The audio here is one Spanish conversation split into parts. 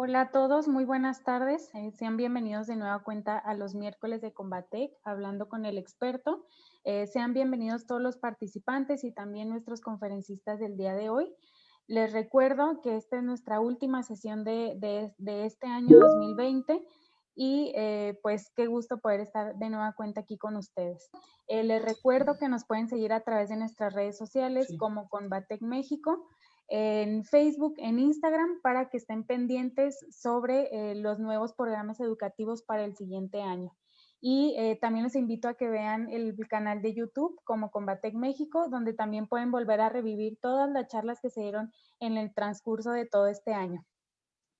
Hola a todos, muy buenas tardes. Sean bienvenidos de nueva cuenta a los miércoles de Combatec, hablando con el experto. Sean bienvenidos todos los participantes y también nuestros conferencistas del día de hoy. Les recuerdo que esta es nuestra última sesión de este año 2020 y pues qué gusto poder estar de nueva cuenta aquí con ustedes. Les recuerdo que nos pueden seguir a través de nuestras redes sociales como Combatec México, en Facebook, en Instagram, para que estén pendientes sobre los nuevos programas educativos para el siguiente año. Y también los invito a que vean el canal de YouTube como Combatec México, donde también pueden volver a revivir todas las charlas que se dieron en el transcurso de todo este año.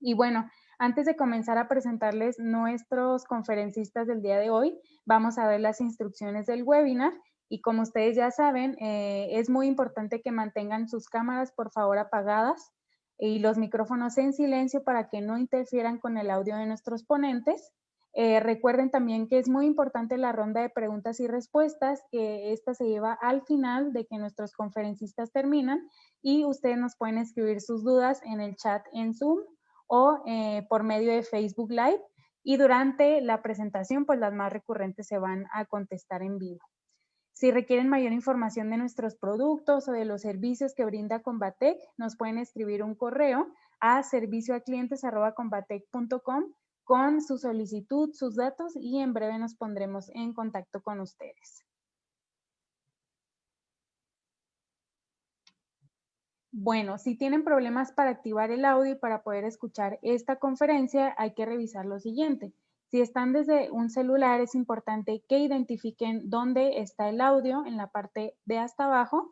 Y bueno, antes de comenzar a presentarles nuestros conferencistas del día de hoy, vamos a ver las instrucciones del webinar. Y como ustedes ya saben, es muy importante que mantengan sus cámaras, por favor, apagadas y los micrófonos en silencio para que no interfieran con el audio de nuestros ponentes. Recuerden también que es muy importante la ronda de preguntas y respuestas, que esta se lleva al final de que nuestros conferencistas terminan y ustedes nos pueden escribir sus dudas en el chat en Zoom o por medio de Facebook Live, y durante la presentación pues las más recurrentes se van a contestar en vivo. Si requieren mayor información de nuestros productos o de los servicios que brinda Combatec, nos pueden escribir un correo a servicioaclientes@combatec.com con su solicitud, sus datos, y en breve nos pondremos en contacto con ustedes. Bueno, si tienen problemas para activar el audio y para poder escuchar esta conferencia, hay que revisar lo siguiente. Si están desde un celular, es importante que identifiquen dónde está el audio en la parte de hasta abajo,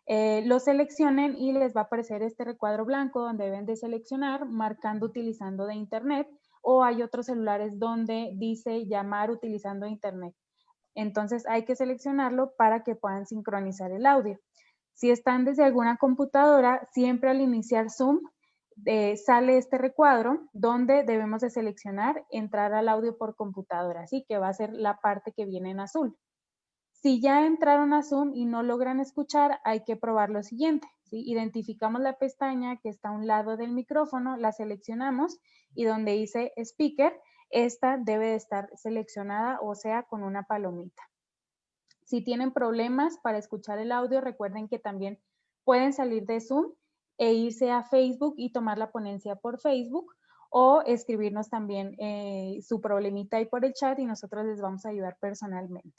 lo seleccionen y les va a aparecer este recuadro blanco donde deben de seleccionar marcando utilizando de internet, o hay otros celulares donde dice llamar utilizando internet. Entonces hay que seleccionarlo para que puedan sincronizar el audio. Si están desde alguna computadora, siempre al iniciar Zoom sale este recuadro donde debemos de seleccionar entrar al audio por computadora, así que va a ser la parte que viene en azul. Si ya entraron a Zoom y no logran escuchar, hay que probar lo siguiente, ¿sí? Identificamos la pestaña que está a un lado del micrófono, la seleccionamos y donde dice Speaker, esta debe de estar seleccionada, o sea, con una palomita. Si tienen problemas para escuchar el audio, recuerden que también pueden salir de Zoom e irse a Facebook y tomar la ponencia por Facebook, o escribirnos también su problemita ahí por el chat y nosotros les vamos a ayudar personalmente.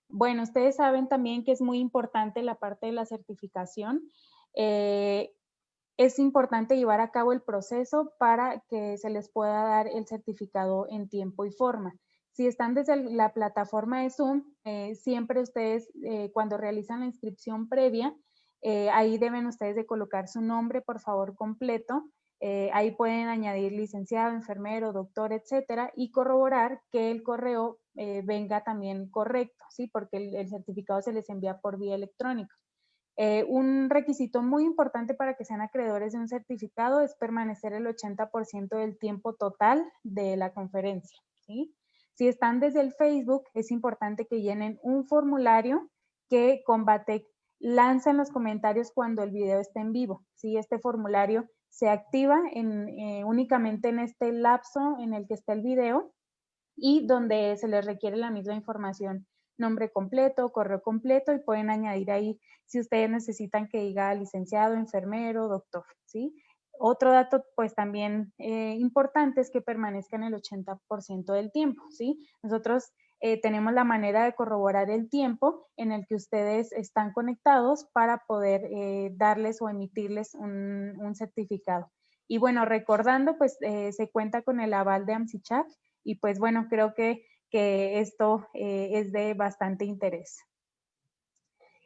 Bueno, ustedes saben también que es muy importante la parte de la certificación. Es importante llevar a cabo el proceso para que se les pueda dar el certificado en tiempo y forma. Si están desde la plataforma de Zoom, siempre ustedes cuando realizan la inscripción previa, ahí deben ustedes de colocar su nombre, por favor, completo. Ahí pueden añadir licenciado, enfermero, doctor, etcétera, y corroborar que el correo venga también correcto, ¿sí? Porque el certificado se les envía por vía electrónica. Un requisito muy importante para que sean acreedores de un certificado es permanecer el 80% del tiempo total de la conferencia, ¿sí? Si están desde el Facebook, es importante que llenen un formulario que Combatec lanza en los comentarios cuando el video esté en vivo, ¿sí? Este formulario se activa únicamente en este lapso en el que está el video y donde se les requiere la misma información, nombre completo, correo completo, y pueden añadir ahí si ustedes necesitan que diga licenciado, enfermero, doctor, ¿sí? Otro dato, pues también importante, es que permanezcan el 80% del tiempo, ¿sí? Nosotros tenemos la manera de corroborar el tiempo en el que ustedes están conectados para poder darles o emitirles un certificado. Y bueno, recordando, pues se cuenta con el aval de AMSICHAC, y pues bueno, creo que esto es de bastante interés.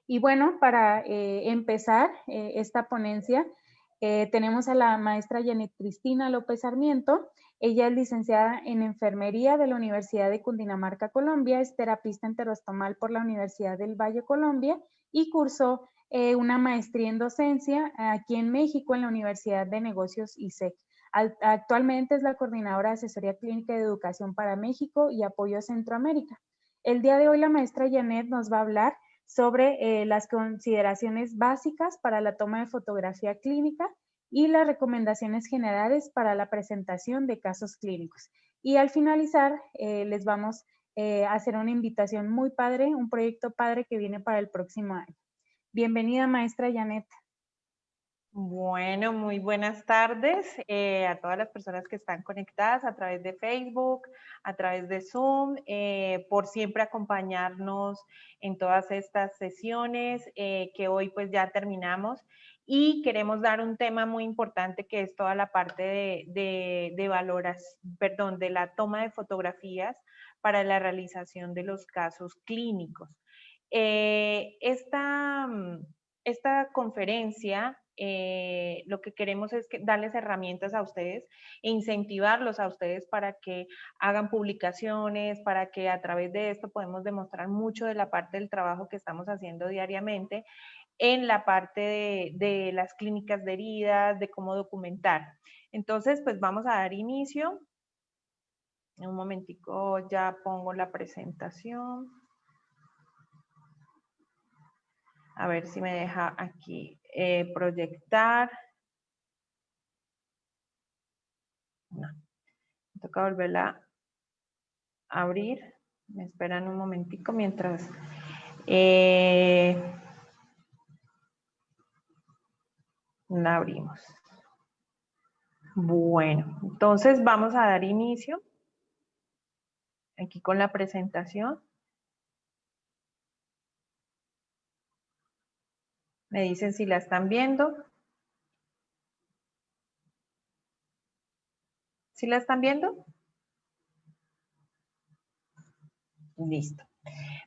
Y bueno, para empezar esta ponencia, tenemos a la maestra Janet Cristina López Sarmiento. Ella es licenciada en Enfermería de la Universidad de Cundinamarca, Colombia, es terapista enterostomal por la Universidad del Valle, Colombia, y cursó una maestría en docencia aquí en México en la Universidad de Negocios ISEC. Actualmente es la coordinadora de asesoría clínica de educación para México y apoyo a Centroamérica. El día de hoy la maestra Janet nos va a hablar sobre las consideraciones básicas para la toma de fotografía clínica y las recomendaciones generales para la presentación de casos clínicos. Y al finalizar, les vamos a hacer una invitación muy padre, un proyecto padre que viene para el próximo año. Bienvenida, maestra Janet. Bueno, muy buenas tardes a todas las personas que están conectadas a través de Facebook, a través de Zoom, por siempre acompañarnos en todas estas sesiones que hoy pues ya terminamos y queremos dar un tema muy importante que es toda la parte de valoración, de la toma de fotografías para la realización de los casos clínicos. Esta conferencia lo que queremos es darles herramientas a ustedes e incentivarlos a ustedes para que hagan publicaciones, para que a través de esto podemos demostrar mucho de la parte del trabajo que estamos haciendo diariamente en la parte de las clínicas de heridas, de cómo documentar. Entonces, pues vamos a dar inicio. En un momentico ya pongo la presentación. A ver si me deja aquí proyectar. No, me toca volverla a abrir. Me esperan un momentico mientras... la abrimos. Bueno, entonces vamos a dar inicio aquí con la presentación. Me dicen si la están viendo. ¿Sí la están viendo? Listo.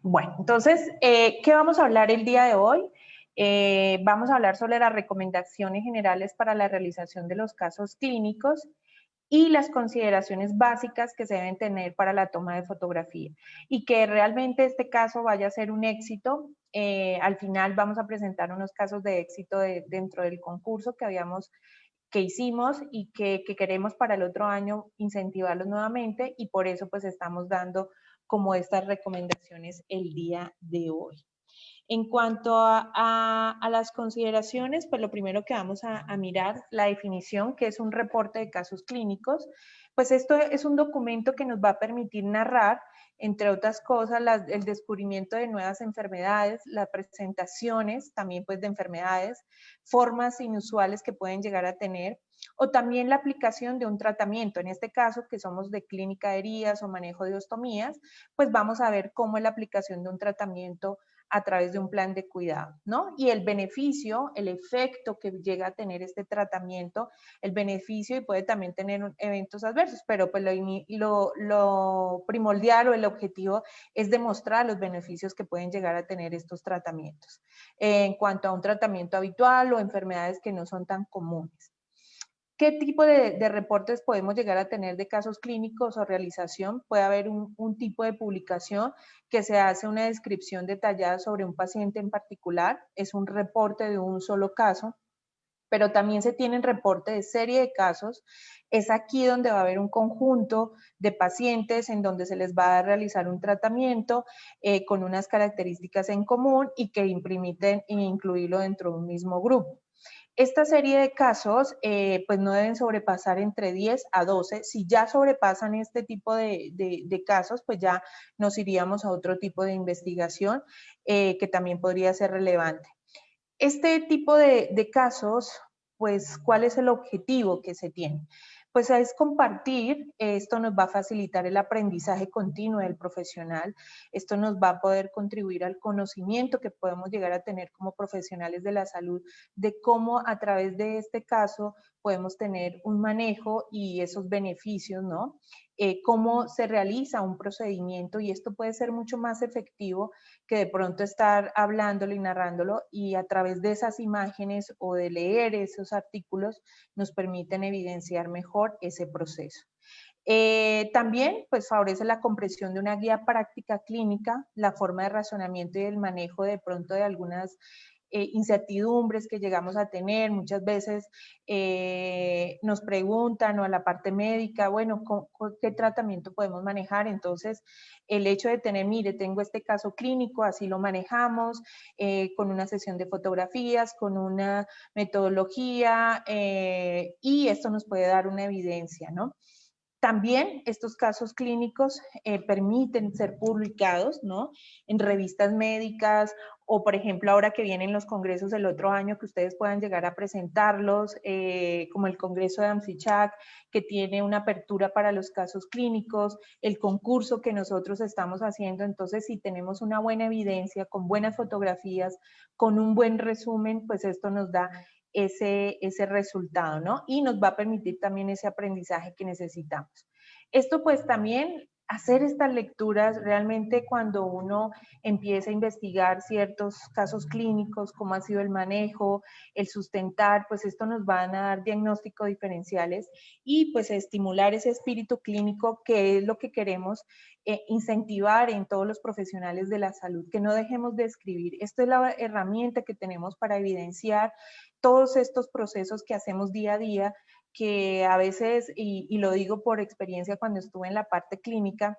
Bueno, entonces, ¿qué vamos a hablar el día de hoy? Vamos a hablar sobre las recomendaciones generales para la realización de los casos clínicos y las consideraciones básicas que se deben tener para la toma de fotografía y que realmente este caso vaya a ser un éxito. Al final vamos a presentar unos casos de éxito dentro del concurso que hicimos y que queremos para el otro año incentivarlos nuevamente y por eso pues estamos dando como estas recomendaciones el día de hoy. En cuanto a las consideraciones, pues lo primero que vamos a mirar, la definición, que es un reporte de casos clínicos, pues esto es un documento que nos va a permitir narrar, entre otras cosas, el descubrimiento de nuevas enfermedades, las presentaciones también pues de enfermedades, formas inusuales que pueden llegar a tener, o también la aplicación de un tratamiento, en este caso que somos de clínica de heridas o manejo de ostomías, pues vamos a ver cómo es la aplicación de un tratamiento a través de un plan de cuidado, ¿no? Y el beneficio, el efecto que llega a tener este tratamiento, el beneficio y puede también tener eventos adversos, pero pues lo primordial o el objetivo es demostrar los beneficios que pueden llegar a tener estos tratamientos en cuanto a un tratamiento habitual o enfermedades que no son tan comunes. ¿Qué tipo de reportes podemos llegar a tener de casos clínicos o realización? Puede haber un tipo de publicación que se hace una descripción detallada sobre un paciente en particular, es un reporte de un solo caso, pero también se tienen reportes de serie de casos. Es aquí donde va a haber un conjunto de pacientes en donde se les va a realizar un tratamiento con unas características en común y que permiten incluirlo dentro de un mismo grupo. Esta serie de casos pues no deben sobrepasar entre 10 a 12. Si ya sobrepasan este tipo de casos, pues ya nos iríamos a otro tipo de investigación que también podría ser relevante. Este tipo de casos, pues, ¿cuál es el objetivo que se tiene? Pues es compartir, esto nos va a facilitar el aprendizaje continuo del profesional, esto nos va a poder contribuir al conocimiento que podemos llegar a tener como profesionales de la salud, de cómo a través de este caso podemos tener un manejo y esos beneficios, ¿no? Cómo se realiza un procedimiento y esto puede ser mucho más efectivo que de pronto estar hablándolo y narrándolo y a través de esas imágenes o de leer esos artículos nos permiten evidenciar mejor ese proceso. También pues favorece la comprensión de una guía práctica clínica, la forma de razonamiento y el manejo de pronto de algunas incertidumbres que llegamos a tener. Muchas veces nos preguntan, o a la parte médica, bueno, ¿qué tratamiento podemos manejar? Entonces, el hecho de tener, mire, tengo este caso clínico, así lo manejamos, con una sesión de fotografías, con una metodología, y esto nos puede dar una evidencia, ¿no? También estos casos clínicos permiten ser publicados, ¿no?, en revistas médicas, o por ejemplo ahora que vienen los congresos el otro año, que ustedes puedan llegar a presentarlos, como el congreso de AMSICHAC, que tiene una apertura para los casos clínicos, el concurso que nosotros estamos haciendo. Entonces, si tenemos una buena evidencia, con buenas fotografías, con un buen resumen, pues esto nos da ese resultado, ¿no? Y nos va a permitir también ese aprendizaje que necesitamos. Esto pues también, hacer estas lecturas, realmente cuando uno empieza a investigar ciertos casos clínicos, cómo ha sido el manejo, el sustentar, pues esto nos van a dar diagnósticos diferenciales y pues estimular ese espíritu clínico, que es lo que queremos incentivar en todos los profesionales de la salud, que no dejemos de escribir. Esto es la herramienta que tenemos para evidenciar todos estos procesos que hacemos día a día, que a veces, y lo digo por experiencia cuando estuve en la parte clínica,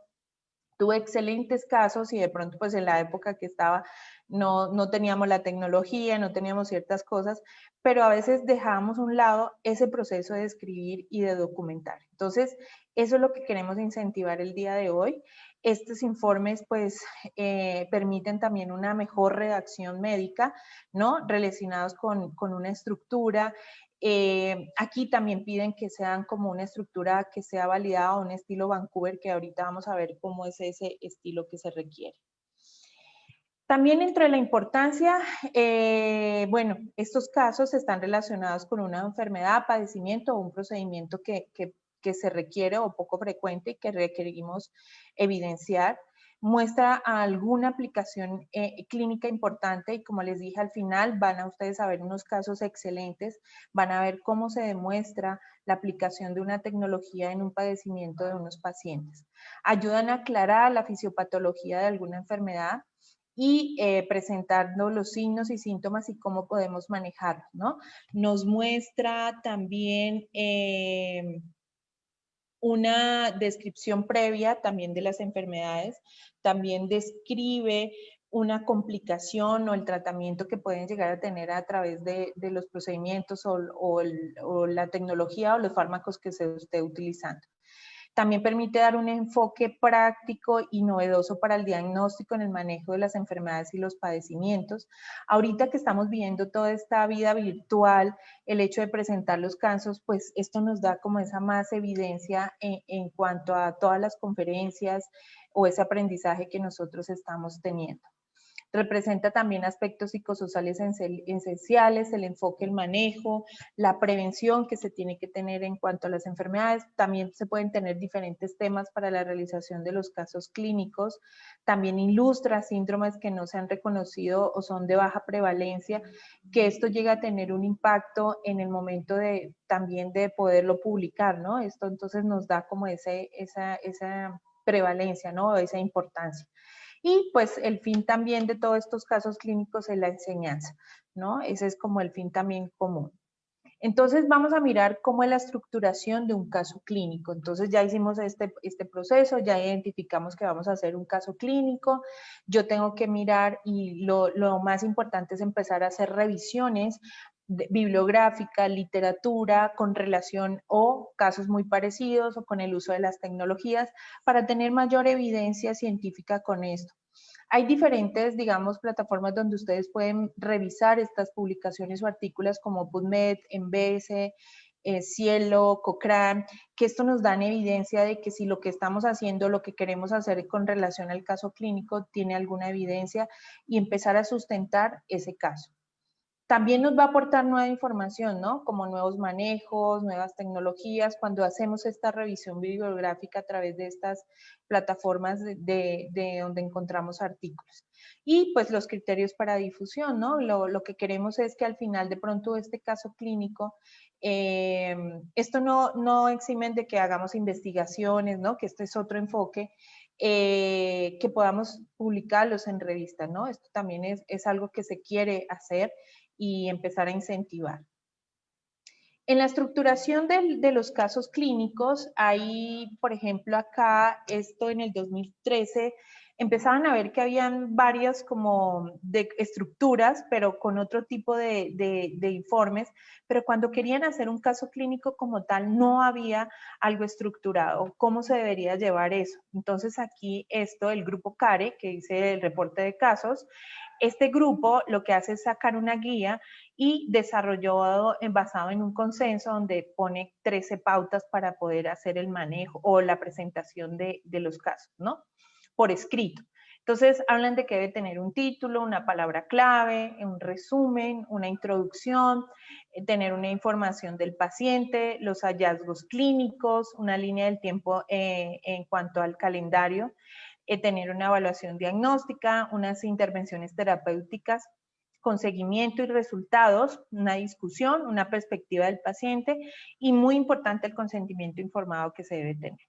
tuve excelentes casos y de pronto pues en la época que estaba no teníamos la tecnología, no teníamos ciertas cosas, pero a veces dejábamos a un lado ese proceso de escribir y de documentar. Entonces, eso es lo que queremos incentivar el día de hoy. Estos informes pues permiten también una mejor redacción médica, ¿no?, relacionados con una estructura. Aquí también piden que sean como una estructura que sea validada, un estilo Vancouver, que ahorita vamos a ver cómo es ese estilo que se requiere. También entre la importancia, bueno, estos casos están relacionados con una enfermedad, padecimiento o un procedimiento que se requiere o poco frecuente y que requerimos evidenciar. Muestra alguna aplicación clínica importante y, como les dije, al final van a ustedes a ver unos casos excelentes, van a ver cómo se demuestra la aplicación de una tecnología en un padecimiento de unos pacientes. Ayudan a aclarar la fisiopatología de alguna enfermedad y presentando los signos y síntomas y cómo podemos manejarlos, ¿no? Nos muestra también una descripción previa también de las enfermedades, también describe una complicación o el tratamiento que pueden llegar a tener a través de los procedimientos o la tecnología o los fármacos que se esté utilizando. También permite dar un enfoque práctico y novedoso para el diagnóstico en el manejo de las enfermedades y los padecimientos. Ahorita que estamos viviendo toda esta vida virtual, el hecho de presentar los casos, pues esto nos da como esa más evidencia en cuanto a todas las conferencias o ese aprendizaje que nosotros estamos teniendo. Representa también aspectos psicosociales esenciales, el enfoque, el manejo, la prevención que se tiene que tener en cuanto a las enfermedades. También se pueden tener diferentes temas para la realización de los casos clínicos. También ilustra síndromes que no se han reconocido o son de baja prevalencia, que esto llega a tener un impacto en el momento también de poderlo publicar, ¿no? Esto entonces nos da como esa prevalencia, ¿no? Esa importancia. Y pues el fin también de todos estos casos clínicos es la enseñanza, ¿no? Ese es como el fin también común. Entonces vamos a mirar cómo es la estructuración de un caso clínico. Entonces ya hicimos este proceso, ya identificamos que vamos a hacer un caso clínico. Yo tengo que mirar y lo más importante es empezar a hacer revisiones bibliográfica, literatura con relación o casos muy parecidos o con el uso de las tecnologías para tener mayor evidencia científica con esto. Hay diferentes, digamos, plataformas donde ustedes pueden revisar estas publicaciones o artículos como PubMed, Embase, Cielo, Cochrane, que esto nos dan evidencia de que si lo que estamos haciendo, lo que queremos hacer con relación al caso clínico, tiene alguna evidencia y empezar a sustentar ese caso. También nos va a aportar nueva información, ¿no? Como nuevos manejos, nuevas tecnologías, cuando hacemos esta revisión bibliográfica a través de estas plataformas de donde encontramos artículos. Y pues los criterios para difusión, ¿no? Lo que queremos es que al final de pronto este caso clínico, esto no eximen de que hagamos investigaciones, ¿no? Que este es otro enfoque, que podamos publicarlos en revistas, ¿no? Esto también es algo que se quiere hacer y empezar a incentivar. En la estructuración de los casos clínicos, hay, por ejemplo, acá, esto en el 2013, empezaban a ver que habían varias como de estructuras, pero con otro tipo de informes, pero cuando querían hacer un caso clínico como tal, no había algo estructurado. ¿Cómo se debería llevar eso? Entonces aquí esto, el grupo CARE, que dice el reporte de casos, este grupo lo que hace es sacar una guía y desarrolló basado en un consenso donde pone 13 pautas para poder hacer el manejo o la presentación de los casos, ¿no? Por escrito. Entonces, hablan de que debe tener un título, una palabra clave, un resumen, una introducción, tener una información del paciente, los hallazgos clínicos, una línea del tiempo en cuanto al calendario, tener una evaluación diagnóstica, unas intervenciones terapéuticas con seguimiento y resultados, una discusión, una perspectiva del paciente y muy importante el consentimiento informado que se debe tener.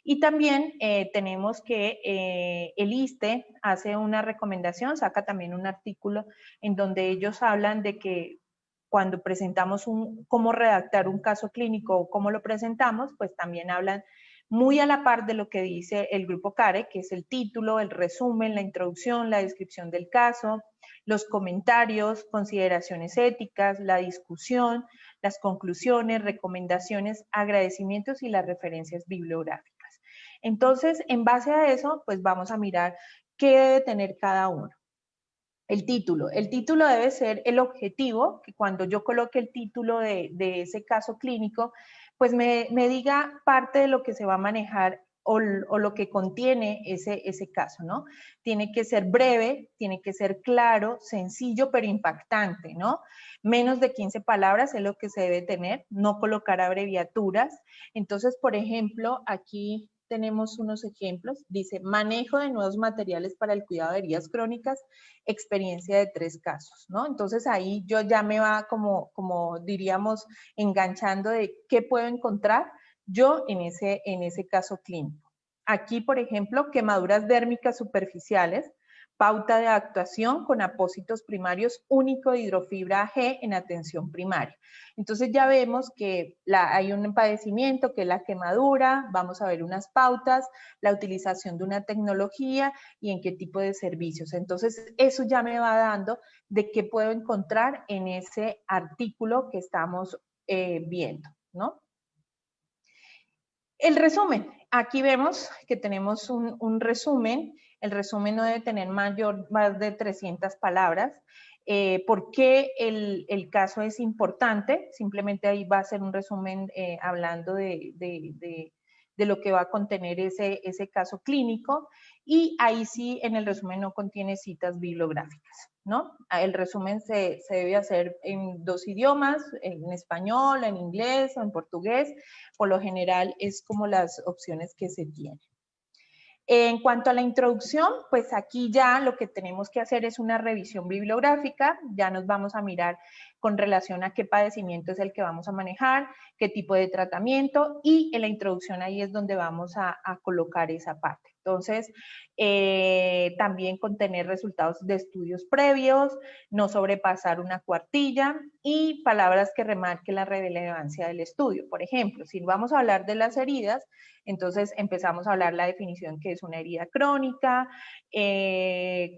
Y también tenemos que el ISSSTE hace una recomendación, saca también un artículo en donde ellos hablan de que cuando presentamos cómo redactar un caso clínico o cómo lo presentamos, pues también hablan muy a la par de lo que dice el grupo CARE, que es el título, el resumen, la introducción, la descripción del caso, los comentarios, consideraciones éticas, la discusión, las conclusiones, recomendaciones, agradecimientos y las referencias bibliográficas. Entonces, en base a eso, pues vamos a mirar qué debe tener cada uno. El título debe ser el objetivo, que cuando yo coloque el título de ese caso clínico, pues me diga parte de lo que se va a manejar o lo que contiene ese caso, ¿no? Tiene que ser breve, tiene que ser claro, sencillo, pero impactante, ¿no? Menos de 15 palabras es lo que se debe tener, no colocar abreviaturas. Entonces, por ejemplo, aquí tenemos unos ejemplos. Dice, manejo de nuevos materiales para el cuidado de heridas crónicas, experiencia de 3 casos, ¿no? Entonces ahí yo ya me va como diríamos, enganchando de qué puedo encontrar yo en ese caso clínico. Aquí, por ejemplo, quemaduras dérmicas superficiales, pauta de actuación con apósitos primarios único de hidrofibra G en atención primaria. Entonces ya vemos que hay un padecimiento que es la quemadura, vamos a ver unas pautas, la utilización de una tecnología y en qué tipo de servicios. Entonces eso ya me va dando de qué puedo encontrar en ese artículo que estamos viendo, ¿no? El resumen. Aquí vemos que tenemos un resumen. El resumen no debe tener más de 300 palabras. ¿Por qué el caso es importante? Simplemente ahí va a ser un resumen hablando de lo que va a contener ese caso clínico. Y ahí sí, en el resumen no contiene citas bibliográficas, ¿no? El resumen se debe hacer en 2 idiomas, en español, en inglés o en portugués. Por lo general es como las opciones que se tienen. En cuanto a la introducción, pues aquí ya lo que tenemos que hacer es una revisión bibliográfica, ya nos vamos a mirar con relación a qué padecimiento es el que vamos a manejar, qué tipo de tratamiento y en la introducción ahí es donde vamos a colocar esa parte. Entonces, también contener resultados de estudios previos, no sobrepasar una cuartilla y palabras que remarquen la relevancia del estudio. Por ejemplo, si vamos a hablar de las heridas, entonces empezamos a hablar la definición que es una herida crónica,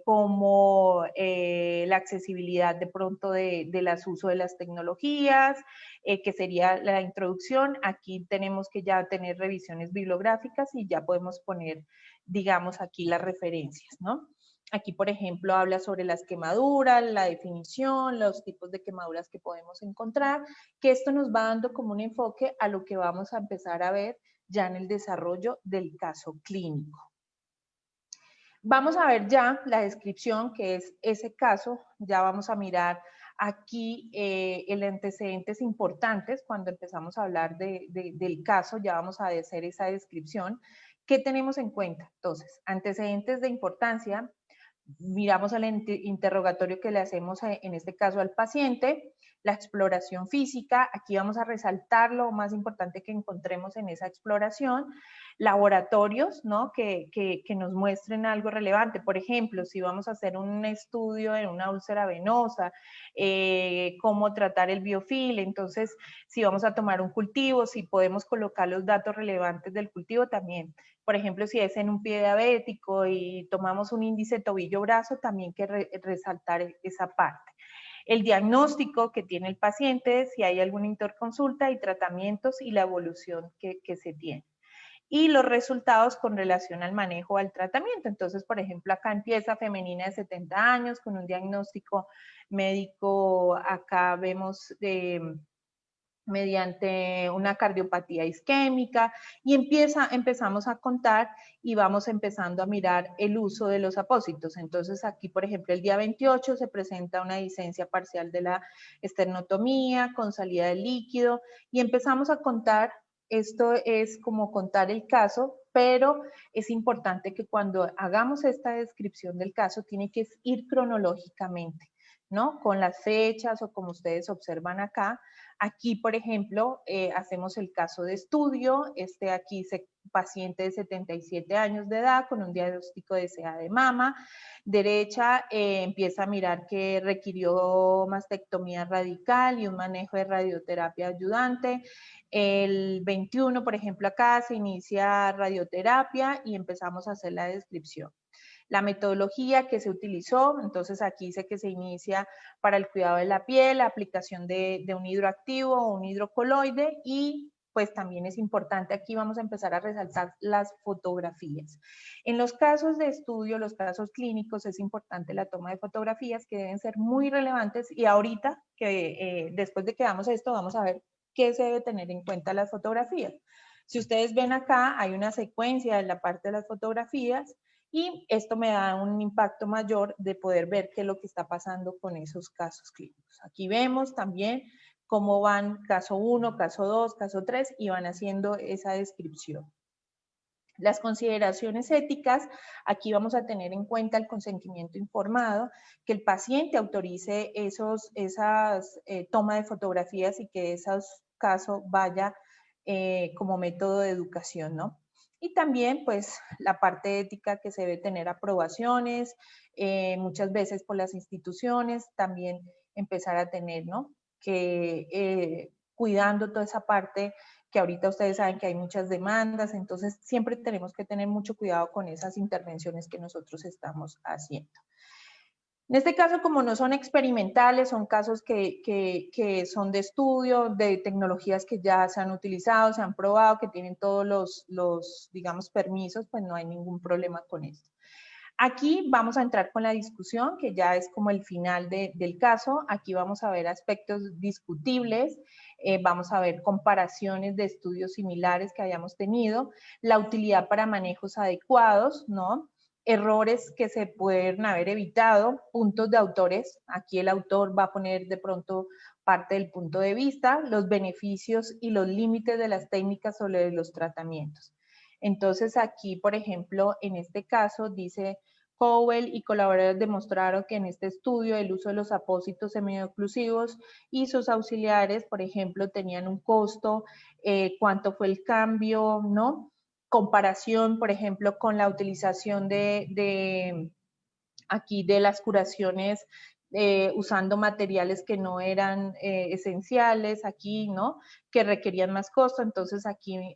como la accesibilidad de pronto del uso de las tecnologías, que sería la introducción. Aquí tenemos que ya tener revisiones bibliográficas y ya podemos poner, digamos, aquí las referencias, ¿no? Aquí, por ejemplo, habla sobre las quemaduras, la definición, los tipos de quemaduras que podemos encontrar, que esto nos va dando como un enfoque a lo que vamos a empezar a ver ya en el desarrollo del caso clínico. Vamos a ver ya la descripción, que es ese caso. Ya vamos a mirar aquí el antecedentes importantes. Cuando empezamos a hablar del caso, ya vamos a hacer esa descripción. ¿Qué tenemos en cuenta? Entonces, antecedentes de importancia. Miramos el interrogatorio que le hacemos en este caso al paciente, la exploración física. Aquí vamos a resaltar lo más importante que encontremos en esa exploración. laboratorios, ¿no? Que nos muestren algo relevante. Por ejemplo, si vamos a hacer un estudio en una úlcera venosa, cómo tratar el biofil, entonces si vamos a tomar un cultivo, si podemos colocar los datos relevantes del cultivo también. Por ejemplo, si es en un pie diabético y tomamos un índice tobillo-brazo, también hay que resaltar esa parte. El diagnóstico que tiene el paciente, si hay alguna interconsulta y tratamientos y la evolución que se tiene. Y los resultados con relación al manejo al tratamiento. Entonces, por ejemplo, acá empieza femenina de 70 años con un diagnóstico médico, acá vemos mediante una cardiopatía isquémica y empezamos a contar y vamos empezando a mirar el uso de los apósitos. Entonces aquí, por ejemplo, el día 28 se presenta una disencia parcial de la esternotomía con salida de líquido y empezamos a contar. Esto es como contar el caso, pero es importante que cuando hagamos esta descripción del caso tiene que ir cronológicamente, ¿no? Con las fechas o como ustedes observan acá. Aquí, por ejemplo, hacemos el caso de estudio. Aquí paciente de 77 años de edad con un diagnóstico de CA de mama. Derecha empieza a mirar que requirió mastectomía radical y un manejo de radioterapia ayudante. El 21, por ejemplo, acá se inicia radioterapia y empezamos a hacer la descripción. La metodología que se utilizó, entonces aquí dice que se inicia para el cuidado de la piel, la aplicación de un hidroactivo o un hidrocoloide y pues también es importante, aquí vamos a empezar a resaltar las fotografías. En los casos de estudio, los casos clínicos, es importante la toma de fotografías que deben ser muy relevantes y ahorita, después de que hagamos esto, vamos a ver qué se debe tener en cuenta las fotografías. Si ustedes ven acá, hay una secuencia en la parte de las fotografías y esto me da un impacto mayor de poder ver qué es lo que está pasando con esos casos clínicos. Aquí vemos también cómo van caso 1, caso 2, caso 3 y van haciendo esa descripción. Las consideraciones éticas, aquí vamos a tener en cuenta el consentimiento informado, que el paciente autorice esas toma de fotografías y que esos casos vaya como método de educación, ¿no? Y también, pues, la parte ética que se debe tener aprobaciones, muchas veces por las instituciones, también empezar a tener, ¿no? Que cuidando toda esa parte que ahorita ustedes saben que hay muchas demandas, entonces siempre tenemos que tener mucho cuidado con esas intervenciones que nosotros estamos haciendo. En este caso, como no son experimentales, son casos que son de estudio, de tecnologías que ya se han utilizado, se han probado, que tienen todos los digamos, permisos, pues no hay ningún problema con esto. Aquí vamos a entrar con la discusión, que ya es como el final del caso. Aquí vamos a ver aspectos discutibles, vamos a ver comparaciones de estudios similares que hayamos tenido, la utilidad para manejos adecuados, ¿no? Errores que se pueden haber evitado, puntos de autores. Aquí el autor va a poner de pronto parte del punto de vista, los beneficios y los límites de las técnicas sobre los tratamientos. Entonces aquí, por ejemplo, en este caso dice Cowell y colaboradores demostraron que en este estudio el uso de los apósitos semioclusivos y sus auxiliares, por ejemplo, tenían un costo, cuánto fue el cambio, ¿no? Comparación, por ejemplo, con la utilización aquí de las curaciones usando materiales que no eran esenciales aquí, ¿no? Que requerían más costo. Entonces aquí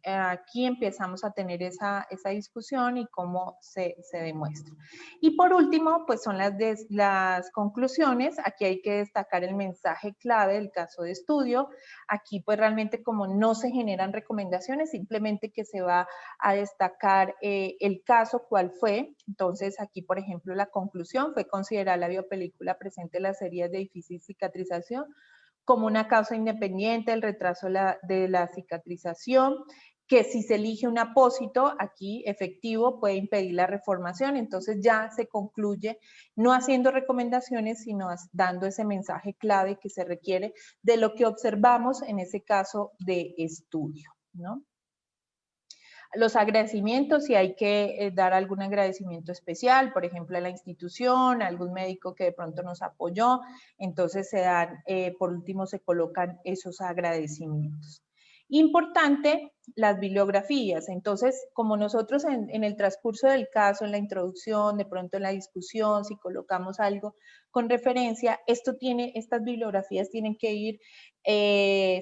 empezamos a tener esa discusión y cómo se demuestra. Y por último, pues son las conclusiones. Aquí hay que destacar el mensaje clave del caso de estudio. Aquí pues realmente como no se generan recomendaciones, simplemente que se va a destacar el caso, cuál fue. Entonces aquí, por ejemplo, la conclusión fue considerar la biopelícula presente en las heridas de difícil cicatrización como una causa independiente del retraso de la cicatrización, que si se elige un apósito aquí efectivo puede impedir la reformación, entonces ya se concluye no haciendo recomendaciones, sino dando ese mensaje clave que se requiere de lo que observamos en ese caso de estudio, ¿no? Los agradecimientos, si hay que dar algún agradecimiento especial, por ejemplo, a la institución, a algún médico que de pronto nos apoyó, entonces se dan, por último, se colocan esos agradecimientos. Importante, las bibliografías. Entonces, como nosotros en el transcurso del caso, en la introducción, de pronto en la discusión, si colocamos algo con referencia, estas bibliografías tienen que ir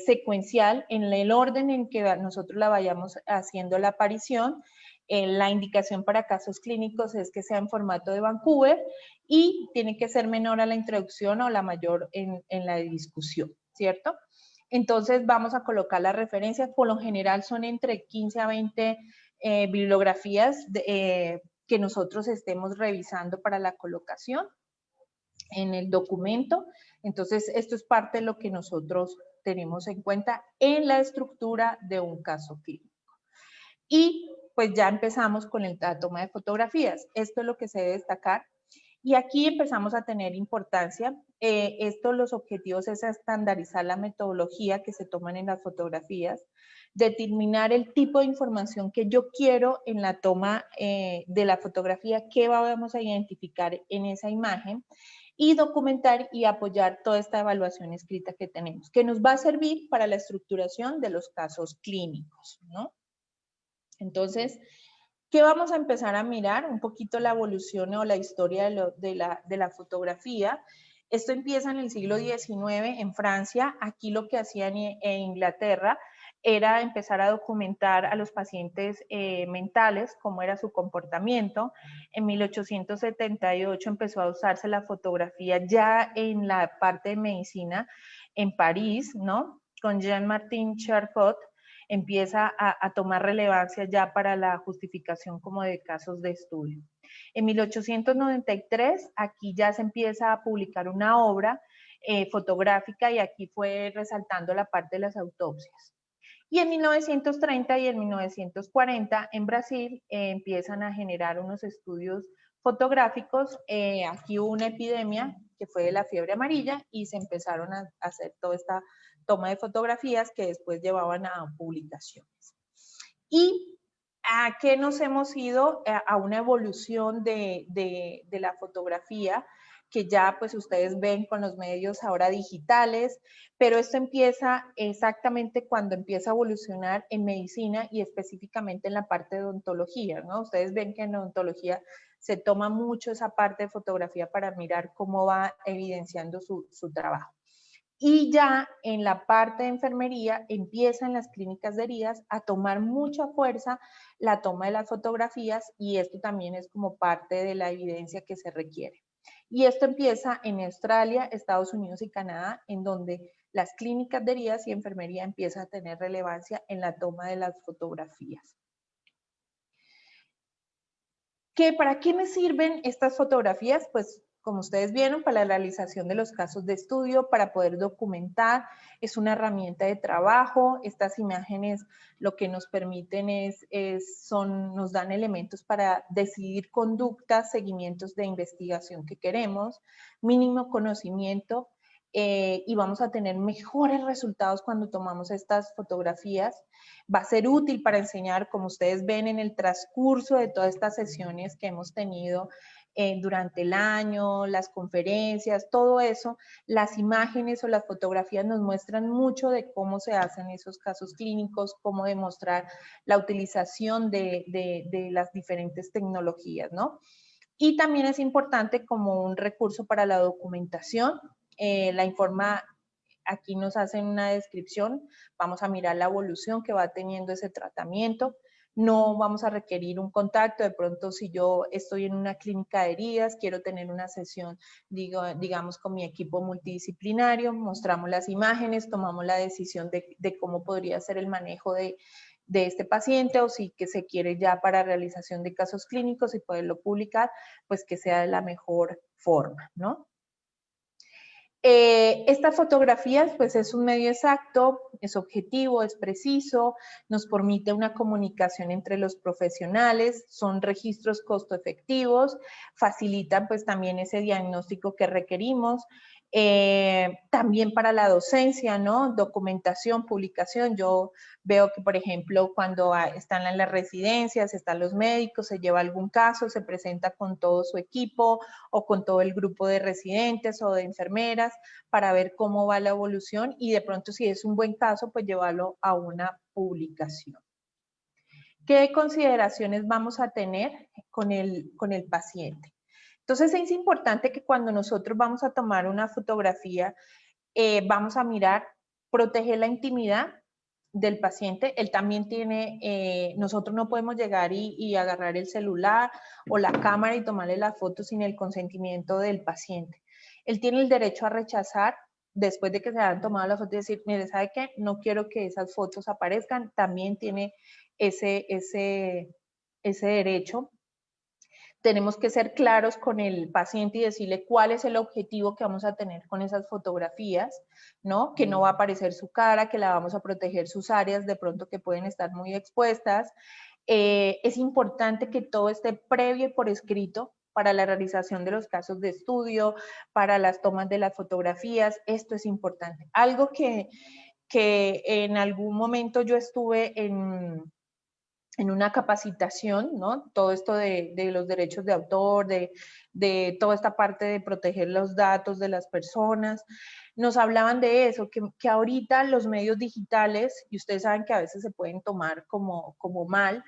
secuencial en el orden en que nosotros la vayamos haciendo la aparición. La indicación para casos clínicos es que sea en formato de Vancouver y tiene que ser menor a la introducción o la mayor en la discusión, ¿cierto? Entonces vamos a colocar las referencias, por lo general son entre 15 a 20 bibliografías que nosotros estemos revisando para la colocación en el documento. Entonces esto es parte de lo que nosotros tenemos en cuenta en la estructura de un caso clínico. Y pues ya empezamos con la toma de fotografías. Esto es lo que se debe destacar. Y aquí empezamos a tener importancia. Los objetivos es estandarizar la metodología que se toman en las fotografías, determinar el tipo de información que yo quiero en la toma de la fotografía, qué vamos a identificar en esa imagen, y documentar y apoyar toda esta evaluación escrita que tenemos, que nos va a servir para la estructuración de los casos clínicos, ¿no? Entonces, ¿qué vamos a empezar a mirar? Un poquito la evolución o la historia de la fotografía. Esto empieza en el siglo XIX en Francia. Aquí lo que hacían en Inglaterra era empezar a documentar a los pacientes mentales, cómo era su comportamiento. En 1878 empezó a usarse la fotografía ya en la parte de medicina en París, ¿no? Con Jean-Martin Charcot. Empieza a tomar relevancia ya para la justificación como de casos de estudio. En 1893, aquí ya se empieza a publicar una obra fotográfica y aquí fue resaltando la parte de las autopsias. Y en 1930 y en 1940 en Brasil empiezan a generar unos estudios fotográficos. Aquí hubo una epidemia que fue de la fiebre amarilla y se empezaron a hacer toda esta toma de fotografías que después llevaban a publicaciones. ¿Y a qué nos hemos ido? A una evolución de la fotografía que ya pues ustedes ven con los medios ahora digitales, pero esto empieza exactamente cuando empieza a evolucionar en medicina y específicamente en la parte de odontología, ¿no? Ustedes ven que en odontología se toma mucho esa parte de fotografía para mirar cómo va evidenciando su trabajo. Y ya en la parte de enfermería empiezan las clínicas de heridas a tomar mucha fuerza la toma de las fotografías y esto también es como parte de la evidencia que se requiere. Y esto empieza en Australia, Estados Unidos y Canadá, en donde las clínicas de heridas y enfermería empiezan a tener relevancia en la toma de las fotografías. ¿Para qué me sirven estas fotografías? Pues como ustedes vieron, para la realización de los casos de estudio, para poder documentar, es una herramienta de trabajo. Estas imágenes lo que nos permiten nos dan elementos para decidir conductas, seguimientos de investigación que queremos, mínimo conocimiento, y vamos a tener mejores resultados cuando tomamos estas fotografías. Va a ser útil para enseñar, como ustedes ven en el transcurso de todas estas sesiones que hemos tenido durante el año, las conferencias, todo eso, las imágenes o las fotografías nos muestran mucho de cómo se hacen esos casos clínicos, cómo demostrar la utilización de las diferentes tecnologías, ¿no? Y también es importante como un recurso para la documentación, aquí nos hacen una descripción, vamos a mirar la evolución que va teniendo ese tratamiento, no vamos a requerir un contacto, de pronto si yo estoy en una clínica de heridas, quiero tener una sesión, digamos, con mi equipo multidisciplinario, mostramos las imágenes, tomamos la decisión de cómo podría ser el manejo de este paciente o si que se quiere ya para realización de casos clínicos y poderlo publicar, pues que sea de la mejor forma, ¿no? Estas fotografías, pues es un medio exacto, es objetivo, es preciso, nos permite una comunicación entre los profesionales, son registros costo efectivos, facilitan pues también ese diagnóstico que requerimos, También para la docencia, ¿no? Documentación, publicación. Yo veo que, por ejemplo, cuando están en las residencias, están los médicos, se lleva algún caso, se presenta con todo su equipo o con todo el grupo de residentes o de enfermeras para ver cómo va la evolución y de pronto si es un buen caso, pues llevarlo a una publicación. ¿Qué consideraciones vamos a tener con el paciente? Entonces es importante que cuando nosotros vamos a tomar una fotografía, vamos a mirar, proteger la intimidad del paciente. Él también tiene, nosotros no podemos llegar y agarrar el celular o la cámara y tomarle la foto sin el consentimiento del paciente. Él tiene el derecho a rechazar después de que se hayan tomado la foto y decir, mire, ¿sabe qué? No quiero que esas fotos aparezcan. También tiene ese derecho. Tenemos que ser claros con el paciente y decirle cuál es el objetivo que vamos a tener con esas fotografías, ¿no? Que no va a aparecer su cara, que la vamos a proteger sus áreas de pronto que pueden estar muy expuestas. Es importante que todo esté previo y por escrito para la realización de los casos de estudio, para las tomas de las fotografías. Esto es importante. Algo que en algún momento yo estuve en una capacitación, ¿no? Todo esto de los derechos de autor, de toda esta parte de proteger los datos de las personas. Nos hablaban de eso, que ahorita los medios digitales, y ustedes saben que a veces se pueden tomar como mal,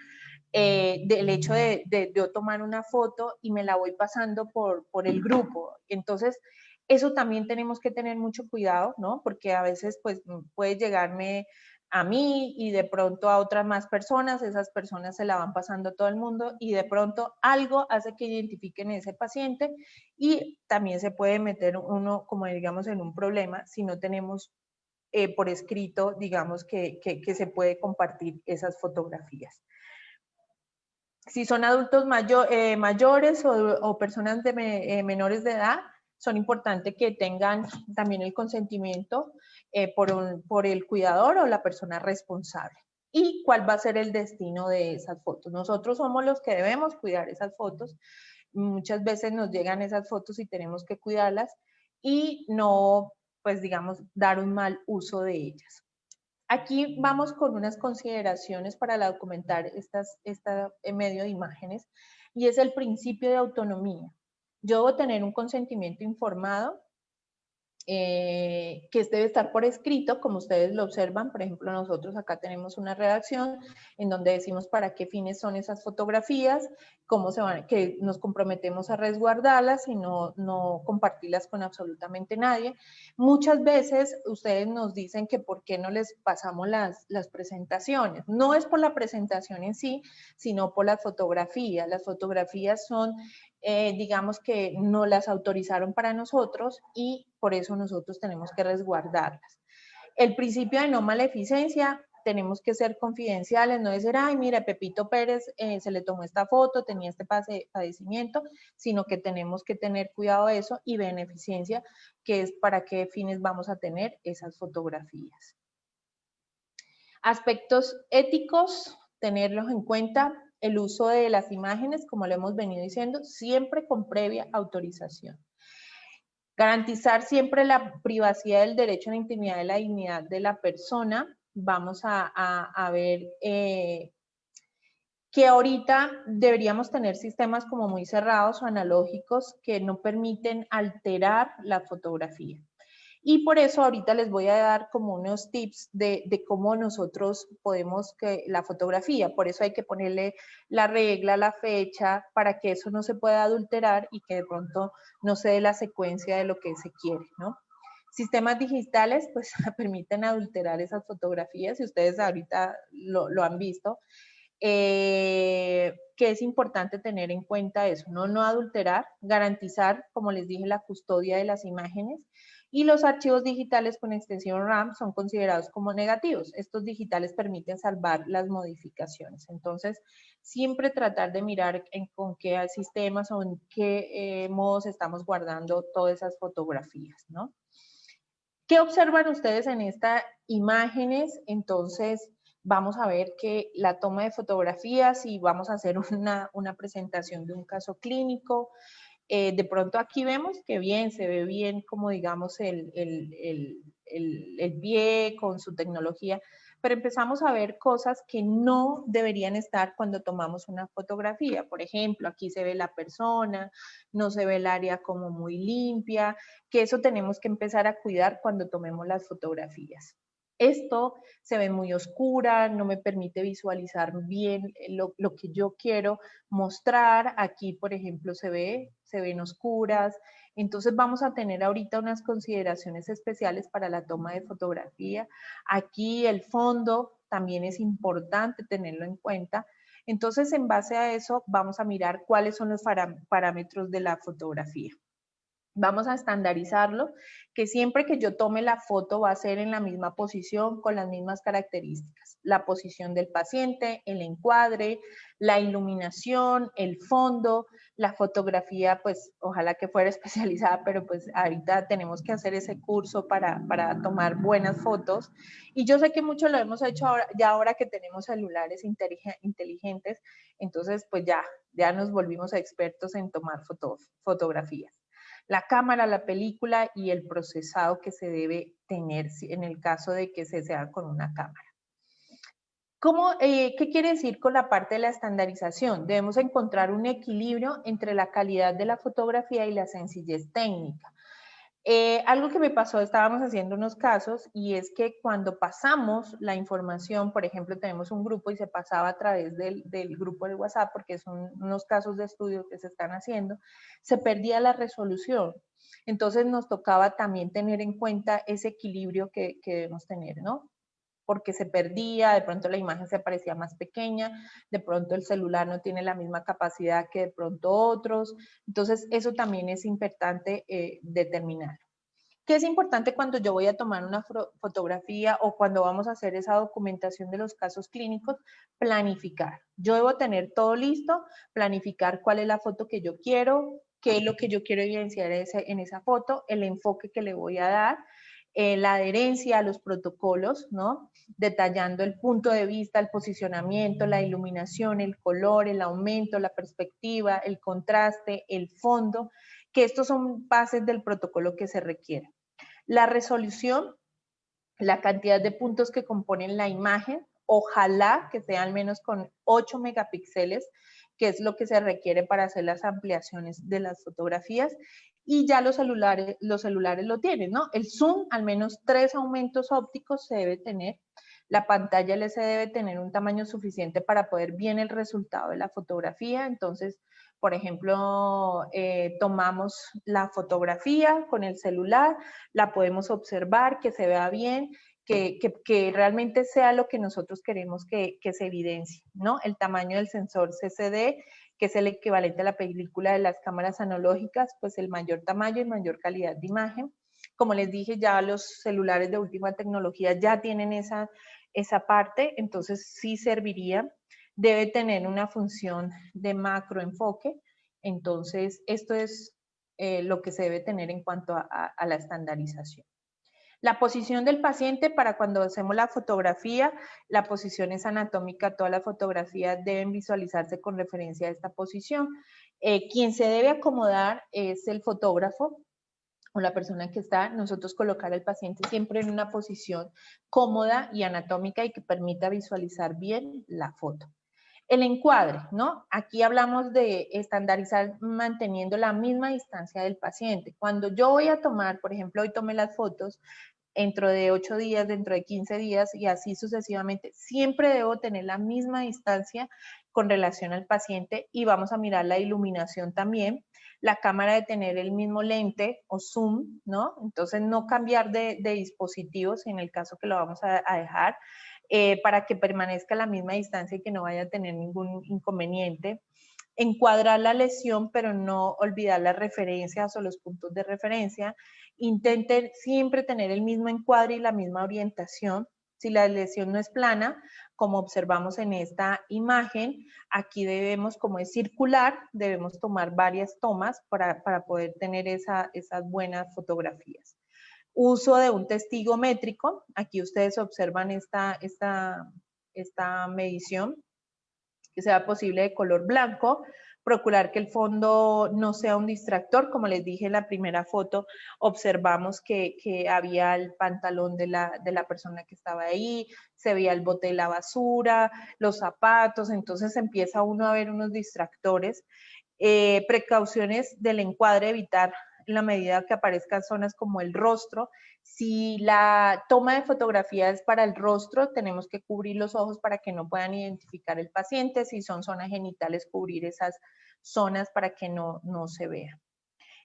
del hecho de yo tomar una foto y me la voy pasando por el grupo. Entonces, eso también tenemos que tener mucho cuidado, ¿no? Porque a veces pues puede llegarme a mí y de pronto a otras más personas, esas personas se la van pasando a todo el mundo y de pronto algo hace que identifiquen a ese paciente y también se puede meter uno, como digamos, en un problema si no tenemos por escrito, digamos, que se puede compartir esas fotografías. Si son adultos mayores o personas menores de edad, son importantes que tengan también el consentimiento por el cuidador o la persona responsable. ¿Y cuál va a ser el destino de esas fotos? Nosotros somos los que debemos cuidar esas fotos. Muchas veces nos llegan esas fotos y tenemos que cuidarlas y no, pues digamos, dar un mal uso de ellas. Aquí vamos con unas consideraciones para documentar esta medio de imágenes y es el principio de autonomía. Yo debo tener un consentimiento informado que debe estar por escrito, como ustedes lo observan. Por ejemplo, nosotros acá tenemos una redacción en donde decimos para qué fines son esas fotografías, cómo se van, que nos comprometemos a resguardarlas y no compartirlas con absolutamente nadie. Muchas veces ustedes nos dicen que por qué no les pasamos las presentaciones. No es por la presentación en sí, sino por las fotografías. Las fotografías son digamos que no las autorizaron para nosotros y por eso nosotros tenemos que resguardarlas. El principio de no maleficencia, tenemos que ser confidenciales, no decir, ay, mira, Pepito Pérez se le tomó esta foto, tenía este padecimiento, sino que tenemos que tener cuidado de eso y beneficencia, que es para qué fines vamos a tener esas fotografías. Aspectos éticos, tenerlos en cuenta. El uso de las imágenes, como lo hemos venido diciendo, siempre con previa autorización. Garantizar siempre la privacidad del derecho a la intimidad y la dignidad de la persona. Vamos a ver que ahorita deberíamos tener sistemas como muy cerrados o analógicos que no permiten alterar la fotografía. Y por eso ahorita les voy a dar como unos tips de cómo nosotros podemos la fotografía. Por eso hay que ponerle la regla, la fecha, para que eso no se pueda adulterar y que de pronto no se dé la secuencia de lo que se quiere, ¿no? Sistemas digitales pues permiten adulterar esas fotografías y ustedes ahorita lo han visto. Que es importante tener en cuenta eso, no adulterar, garantizar, como les dije, la custodia de las imágenes. Y los archivos digitales con extensión RAM son considerados como negativos. Estos digitales permiten salvar las modificaciones. Entonces, siempre tratar de mirar con qué sistemas o en qué modos estamos guardando todas esas fotografías, ¿no? ¿Qué observan ustedes en estas imágenes? Entonces, vamos a ver que la toma de fotografías y vamos a hacer una presentación de un caso clínico. De pronto aquí vemos que bien, se ve bien como digamos el pie con su tecnología, pero empezamos a ver cosas que no deberían estar cuando tomamos una fotografía. Por ejemplo, aquí se ve la persona, no se ve el área como muy limpia, que eso tenemos que empezar a cuidar cuando tomemos las fotografías. Esto se ve muy oscura, no me permite visualizar bien lo que yo quiero mostrar. Aquí, por ejemplo, se ven oscuras. Entonces vamos a tener ahorita unas consideraciones especiales para la toma de fotografía. Aquí el fondo también es importante tenerlo en cuenta. Entonces, en base a eso, vamos a mirar cuáles son los parámetros de la fotografía. Vamos a estandarizarlo, que siempre que yo tome la foto va a ser en la misma posición, con las mismas características. La posición del paciente, el encuadre, la iluminación, el fondo, la fotografía, pues ojalá que fuera especializada, pero pues ahorita tenemos que hacer ese curso para tomar buenas fotos. Y yo sé que mucho lo hemos hecho ahora que tenemos celulares inteligentes, entonces pues ya nos volvimos expertos en tomar fotografías. La cámara, la película y el procesado que se debe tener en el caso de que se sea con una cámara. ¿Qué quiere decir con la parte de la estandarización? Debemos encontrar un equilibrio entre la calidad de la fotografía y la sencillez técnica. Algo que me pasó, estábamos haciendo unos casos y es que cuando pasamos la información, por ejemplo, tenemos un grupo y se pasaba a través del grupo de WhatsApp, porque son unos casos de estudio que se están haciendo, se perdía la resolución. Entonces nos tocaba también tener en cuenta ese equilibrio que debemos tener, ¿no? Porque se perdía, de pronto la imagen se parecía más pequeña, de pronto el celular no tiene la misma capacidad que de pronto otros, entonces eso también es importante determinar. ¿Qué es importante cuando yo voy a tomar una fotografía o cuando vamos a hacer esa documentación de los casos clínicos? Planificar. Yo debo tener todo listo, planificar cuál es la foto que yo quiero, qué es lo que yo quiero evidenciar en esa foto, el enfoque que le voy a dar, la adherencia a los protocolos, ¿no? Detallando el punto de vista, el posicionamiento, la iluminación, el color, el aumento, la perspectiva, el contraste, el fondo, que estos son bases del protocolo que se requiere. La resolución, la cantidad de puntos que componen la imagen, ojalá que sea al menos con 8 megapíxeles, que es lo que se requiere para hacer las ampliaciones de las fotografías, y ya los celulares lo tienen, ¿no? El zoom, al menos 3 aumentos ópticos se debe tener. La pantalla LCD debe tener un tamaño suficiente para poder ver el resultado de la fotografía. Entonces, por ejemplo, tomamos la fotografía con el celular, la podemos observar, que se vea bien, que realmente sea lo que nosotros queremos que se evidencie, ¿no? El tamaño del sensor CCD, que es el equivalente a la película de las cámaras analógicas, pues el mayor tamaño y mayor calidad de imagen. Como les dije, ya los celulares de última tecnología ya tienen esa parte, entonces sí serviría. Debe tener una función de macro enfoque, entonces esto es lo que se debe tener en cuanto a la estandarización. La posición del paciente para cuando hacemos la fotografía, la posición es anatómica, todas las fotografías deben visualizarse con referencia a esta posición. Quien se debe acomodar es el fotógrafo o la persona que está, nosotros colocar al paciente siempre en una posición cómoda y anatómica y que permita visualizar bien la foto. El encuadre, ¿no? Aquí hablamos de estandarizar manteniendo la misma distancia del paciente. Cuando yo voy a tomar, por ejemplo, hoy tomé las fotos, dentro de 8 días, dentro de 15 días y así sucesivamente, siempre debo tener la misma distancia con relación al paciente y vamos a mirar la iluminación también. La cámara de tener el mismo lente o zoom, ¿no? Entonces no cambiar de dispositivos en el caso que lo vamos a dejar. Para que permanezca a la misma distancia y que no vaya a tener ningún inconveniente. Encuadrar la lesión, pero no olvidar las referencias o los puntos de referencia. Intenten siempre tener el mismo encuadre y la misma orientación. Si la lesión no es plana, como observamos en esta imagen, aquí debemos, como es circular, debemos tomar varias tomas para poder tener esas buenas fotografías. Uso de un testigo métrico, aquí ustedes observan esta medición, que sea posible de color blanco, Procurar que el fondo no sea un distractor. Como les dije en la primera foto, observamos que había el pantalón de la persona que estaba ahí, se veía el bote de la basura, los zapatos, entonces empieza uno a ver unos distractores. Precauciones del encuadre, evitar en la medida que aparezcan zonas como el rostro. Si la toma de fotografía es para el rostro, tenemos que cubrir los ojos para que no puedan identificar el paciente. Si son zonas genitales, cubrir esas zonas para que no se vea.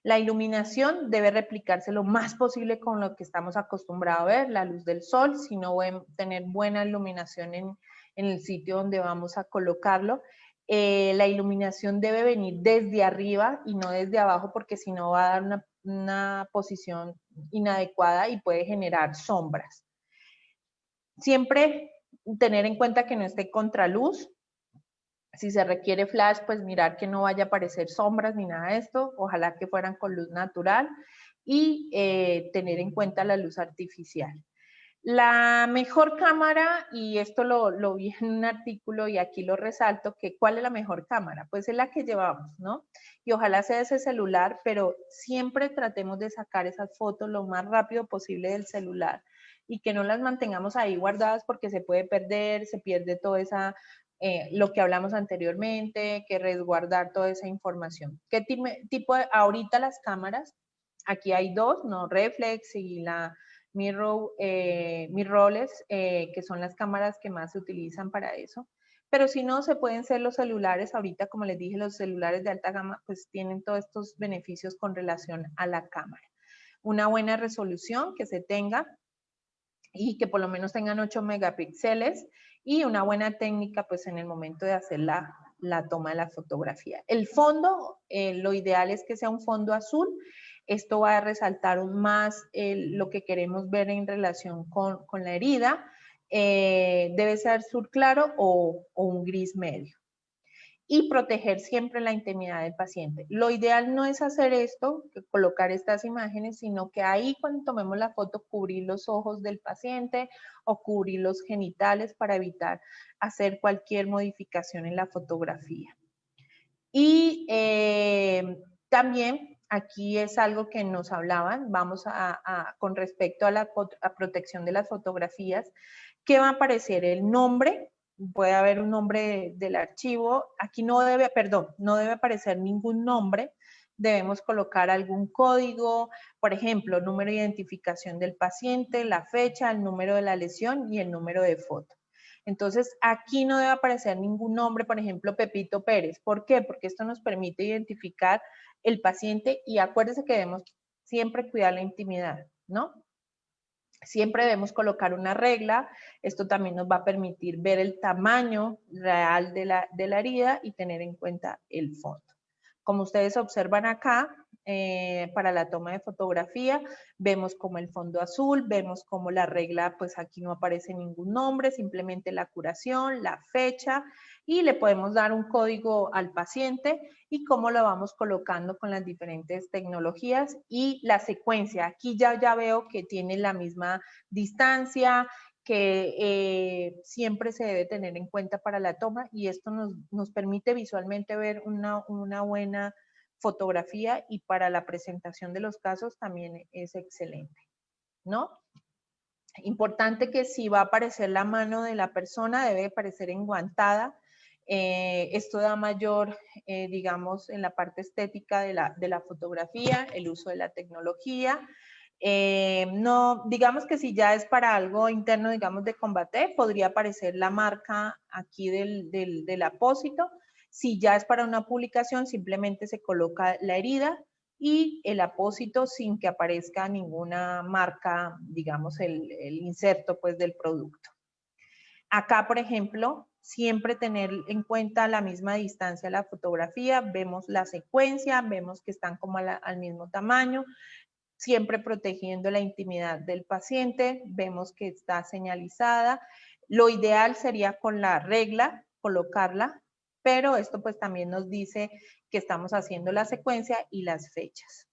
La iluminación debe replicarse lo más posible con lo que estamos acostumbrados a ver, la luz del sol, si no tener buena iluminación en el sitio donde vamos a colocarlo. La iluminación debe venir desde arriba y no desde abajo, porque si no va a dar una posición inadecuada y puede generar sombras. Siempre tener en cuenta que no esté contraluz. Si se requiere flash, pues mirar que no vaya a aparecer sombras ni nada de esto. Ojalá que fueran con luz natural y tener en cuenta la luz artificial. La mejor cámara, y esto lo vi en un artículo y aquí lo resalto, que ¿cuál es la mejor cámara? Pues es la que llevamos, ¿no? Y ojalá sea ese celular, pero siempre tratemos de sacar esas fotos lo más rápido posible del celular y que no las mantengamos ahí guardadas porque se puede perder, se pierde toda esa, lo que hablamos anteriormente, que resguardar toda esa información. ¿Qué tipo de, ahorita las cámaras? Aquí hay dos, ¿no? Reflex y la mirrorless, que son las cámaras que más se utilizan para eso. Pero si no, se pueden ser los celulares. Ahorita, como les dije, los celulares de alta gama pues tienen todos estos beneficios con relación a la cámara. Una buena resolución que se tenga y que por lo menos tengan 8 megapíxeles y una buena técnica pues en el momento de hacer la toma de la fotografía. El fondo, lo ideal es que sea un fondo azul. Esto va a resaltar aún más lo que queremos ver en relación con la herida. Debe ser azul claro o un gris medio. Y proteger siempre la intimidad del paciente. Lo ideal no es hacer esto, colocar estas imágenes, sino que ahí cuando tomemos la foto cubrir los ojos del paciente o cubrir los genitales para evitar hacer cualquier modificación en la fotografía. Y también aquí es algo que nos hablaban, vamos con respecto a la protección de las fotografías, que va a aparecer el nombre, puede haber un nombre del archivo, aquí no debe aparecer ningún nombre, debemos colocar algún código, por ejemplo, número de identificación del paciente, la fecha, el número de la lesión y el número de foto. Entonces, aquí no debe aparecer ningún nombre, por ejemplo, Pepito Pérez. ¿Por qué? Porque esto nos permite identificar el paciente y acuérdense que debemos siempre cuidar la intimidad, ¿no? Siempre debemos colocar una regla. Esto también nos va a permitir ver el tamaño real de la herida y tener en cuenta el fondo. Como ustedes observan acá, para la toma de fotografía, vemos como el fondo azul, vemos como la regla, pues aquí no aparece ningún nombre, simplemente la curación, la fecha, y le podemos dar un código al paciente y cómo lo vamos colocando con las diferentes tecnologías y la secuencia. Aquí ya veo que tiene la misma distancia, que siempre se debe tener en cuenta para la toma y esto nos permite visualmente ver una buena fotografía y para la presentación de los casos también es excelente, ¿no? Importante que si va a aparecer la mano de la persona debe aparecer enguantada. Esto da mayor, digamos, en la parte estética de la fotografía, el uso de la tecnología. No, digamos que si ya es para algo interno, digamos, de combate, podría aparecer la marca aquí del apósito. Si ya es para una publicación, simplemente se coloca la herida y el apósito sin que aparezca ninguna marca, digamos, el inserto pues del producto. Acá, por ejemplo, siempre tener en cuenta la misma distancia de la fotografía, vemos la secuencia, vemos que están como al mismo tamaño, siempre protegiendo la intimidad del paciente, vemos que está señalizada. Lo ideal sería con la regla colocarla, pero esto pues también nos dice que estamos haciendo la secuencia y las fechas.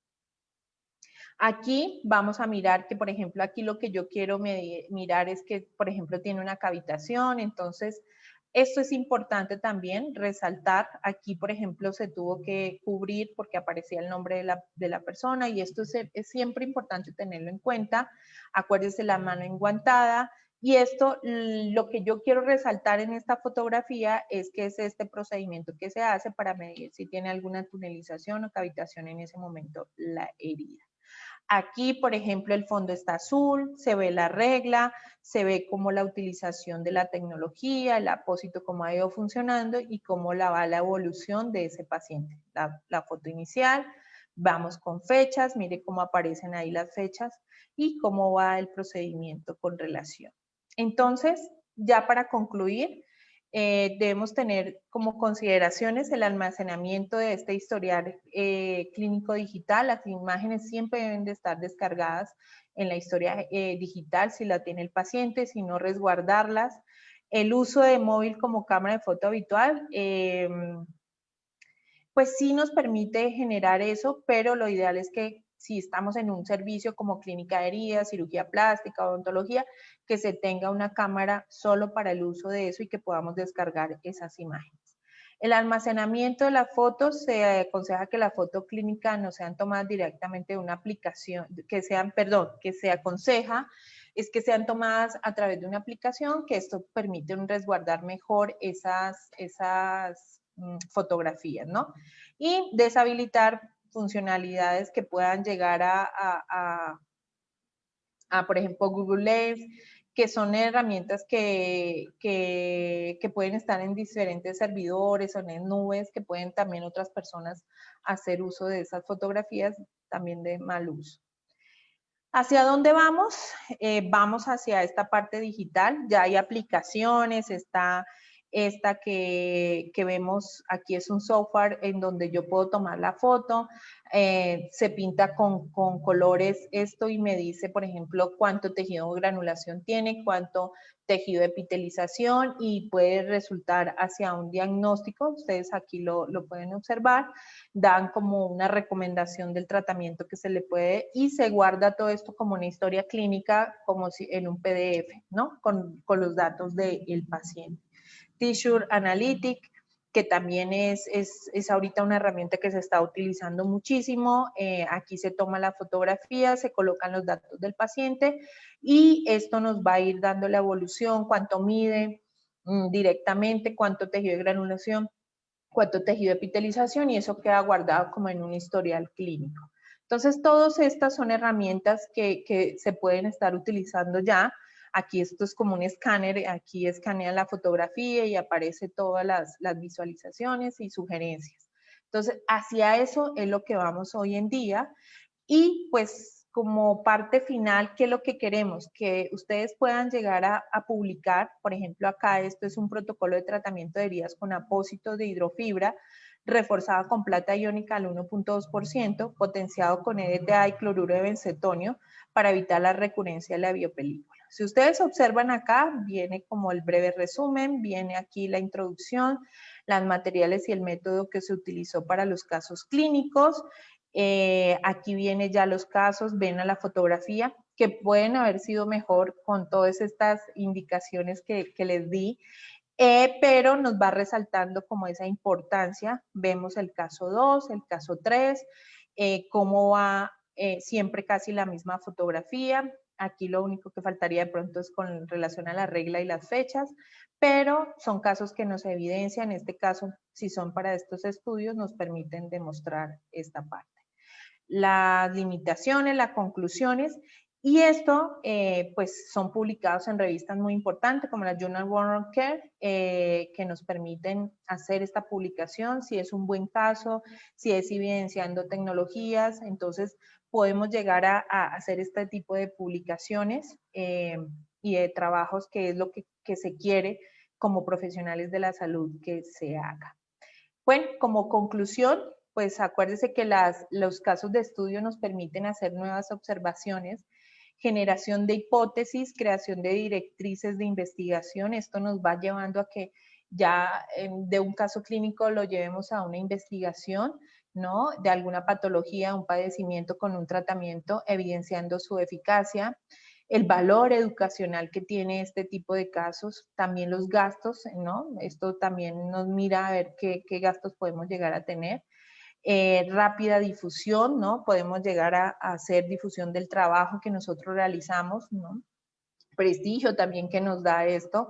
Aquí vamos a mirar que, por ejemplo, aquí lo que yo quiero mirar es que, por ejemplo, tiene una cavitación, entonces Esto es importante también resaltar. Aquí, por ejemplo, se tuvo que cubrir porque aparecía el nombre de la persona y esto es siempre importante tenerlo en cuenta. Acuérdese la mano enguantada. Y esto, lo que yo quiero resaltar en esta fotografía es que es este procedimiento que se hace para medir si tiene alguna tunelización o cavitación en ese momento la herida. Aquí, por ejemplo, el fondo está azul, se ve la regla, se ve cómo la utilización de la tecnología, el apósito, cómo ha ido funcionando y cómo va la evolución de ese paciente. La foto inicial, vamos con fechas, mire cómo aparecen ahí las fechas y cómo va el procedimiento con relación. Entonces, ya para concluir, debemos tener como consideraciones el almacenamiento de este historial clínico digital. Las imágenes siempre deben de estar descargadas en la historia digital si la tiene el paciente, si no resguardarlas. El uso de móvil como cámara de foto habitual, pues sí nos permite generar eso, pero lo ideal es que si estamos en un servicio como clínica de heridas, cirugía plástica, odontología, que se tenga una cámara solo para el uso de eso y que podamos descargar esas imágenes. El almacenamiento de las fotos, se aconseja que la foto clínica no sean tomadas directamente de una aplicación, que se aconseja es que sean tomadas a través de una aplicación, que esto permite resguardar mejor esas fotografías, ¿no? Y deshabilitar funcionalidades que puedan llegar por ejemplo, Google Lens, que son herramientas que pueden estar en diferentes servidores o en nubes, que pueden también otras personas hacer uso de esas fotografías, también de mal uso. ¿Hacia dónde vamos? Vamos hacia esta parte digital, ya hay aplicaciones, está esta que vemos aquí es un software en donde yo puedo tomar la foto, se pinta con colores esto y me dice, por ejemplo, cuánto tejido de granulación tiene, cuánto tejido de epitelización y puede resultar hacia un diagnóstico. Ustedes aquí lo pueden observar, dan como una recomendación del tratamiento que se le puede y se guarda todo esto como una historia clínica, como si en un PDF, ¿no? Con los datos del paciente. Tissue Analytic, que también es ahorita una herramienta que se está utilizando muchísimo. Aquí se toma la fotografía, se colocan los datos del paciente y esto nos va a ir dando la evolución, cuánto mide directamente, cuánto tejido de granulación, cuánto tejido de epitelización y eso queda guardado como en un historial clínico. Entonces, todas estas son herramientas que se pueden estar utilizando ya. Aquí esto es como un escáner, aquí escanea la fotografía y aparece todas las visualizaciones y sugerencias. Entonces, hacia eso es lo que vamos hoy en día y pues como parte final, ¿qué es lo que queremos? Que ustedes puedan llegar a publicar, por ejemplo, acá esto es un protocolo de tratamiento de heridas con apósitos de hidrofibra, reforzado con plata iónica al 1.2%, potenciado con EDTA y cloruro de bencetonio para evitar la recurrencia de la biopelícula. Si ustedes observan acá, viene como el breve resumen, viene aquí la introducción, los materiales y el método que se utilizó para los casos clínicos. Aquí vienen ya los casos, ven a la fotografía, que pueden haber sido mejor con todas estas indicaciones que les di, pero nos va resaltando como esa importancia. Vemos el caso 2, el caso 3, cómo va siempre casi la misma fotografía. Aquí lo único que faltaría de pronto es con relación a la regla y las fechas, pero son casos que nos evidencian. En este caso, si son para estos estudios, nos permiten demostrar esta parte. Las limitaciones, las conclusiones, y esto pues son publicados en revistas muy importantes como la Journal of Wound Care, que nos permiten hacer esta publicación, si es un buen caso, si es evidenciando tecnologías, entonces podemos llegar a hacer este tipo de publicaciones y de trabajos que es lo que se quiere como profesionales de la salud que se haga. Bueno, como conclusión, pues acuérdese que los casos de estudio nos permiten hacer nuevas observaciones, generación de hipótesis, creación de directrices de investigación. Esto nos va llevando a que ya de un caso clínico lo llevemos a una investigación, ¿no? De alguna patología, un padecimiento con un tratamiento, evidenciando su eficacia. el valor educacional que tiene este tipo de casos, también los gastos, ¿no? Esto también nos mira a ver qué gastos podemos llegar a tener. Rápida difusión, ¿no? Podemos llegar a hacer difusión del trabajo que nosotros realizamos, ¿no? Prestigio también que nos da esto.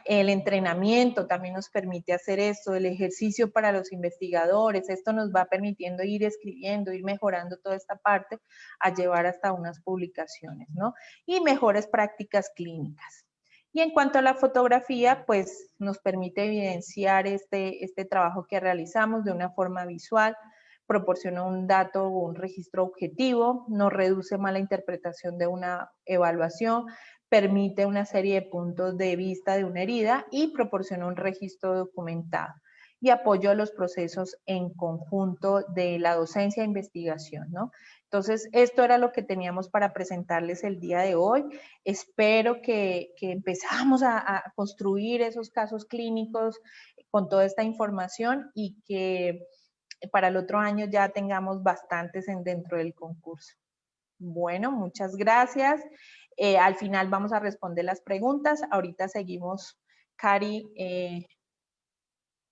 El entrenamiento también nos permite hacer esto, el ejercicio para los investigadores, esto nos va permitiendo ir escribiendo, ir mejorando toda esta parte a llevar hasta unas publicaciones, ¿no? Y mejores prácticas clínicas. Y en cuanto a la fotografía, pues nos permite evidenciar este trabajo que realizamos de una forma visual, proporciona un dato o un registro objetivo, no reduce mala interpretación de una evaluación, permite una serie de puntos de vista de una herida y proporciona un registro documentado y apoyo a los procesos en conjunto de la docencia e investigación, ¿no? Entonces, esto era lo que teníamos para presentarles el día de hoy. Espero que empezamos a construir esos casos clínicos con toda esta información y que para el otro año ya tengamos bastantes dentro del concurso. Bueno, muchas gracias. Al final vamos a responder las preguntas. Ahorita seguimos, Cari,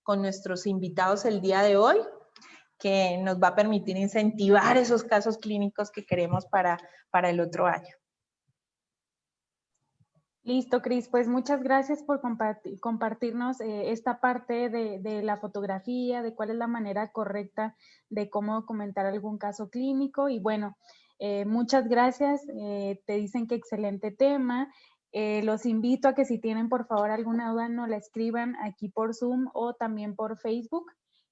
con nuestros invitados el día de hoy, que nos va a permitir incentivar esos casos clínicos que queremos para el otro año. Listo, Cris, pues muchas gracias por compartirnos esta parte de la fotografía, de cuál es la manera correcta de cómo documentar algún caso clínico. Y bueno, muchas gracias, te dicen que excelente tema. Los invito a que si tienen por favor alguna duda nos la escriban aquí por Zoom o también por Facebook.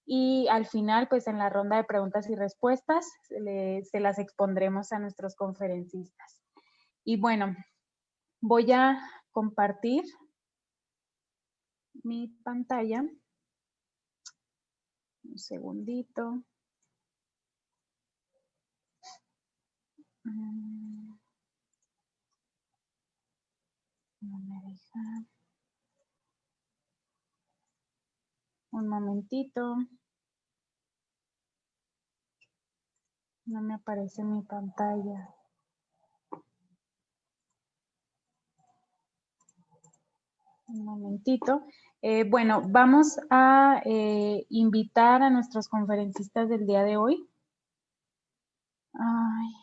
Y al final, pues en la ronda de preguntas y respuestas, se las expondremos a nuestros conferencistas. Y bueno, voy a compartir mi pantalla. Un segundito. No me deja. Un momentito. No me aparece mi pantalla. Un momentito. Bueno, vamos a invitar a nuestros conferencistas del día de hoy. Ay.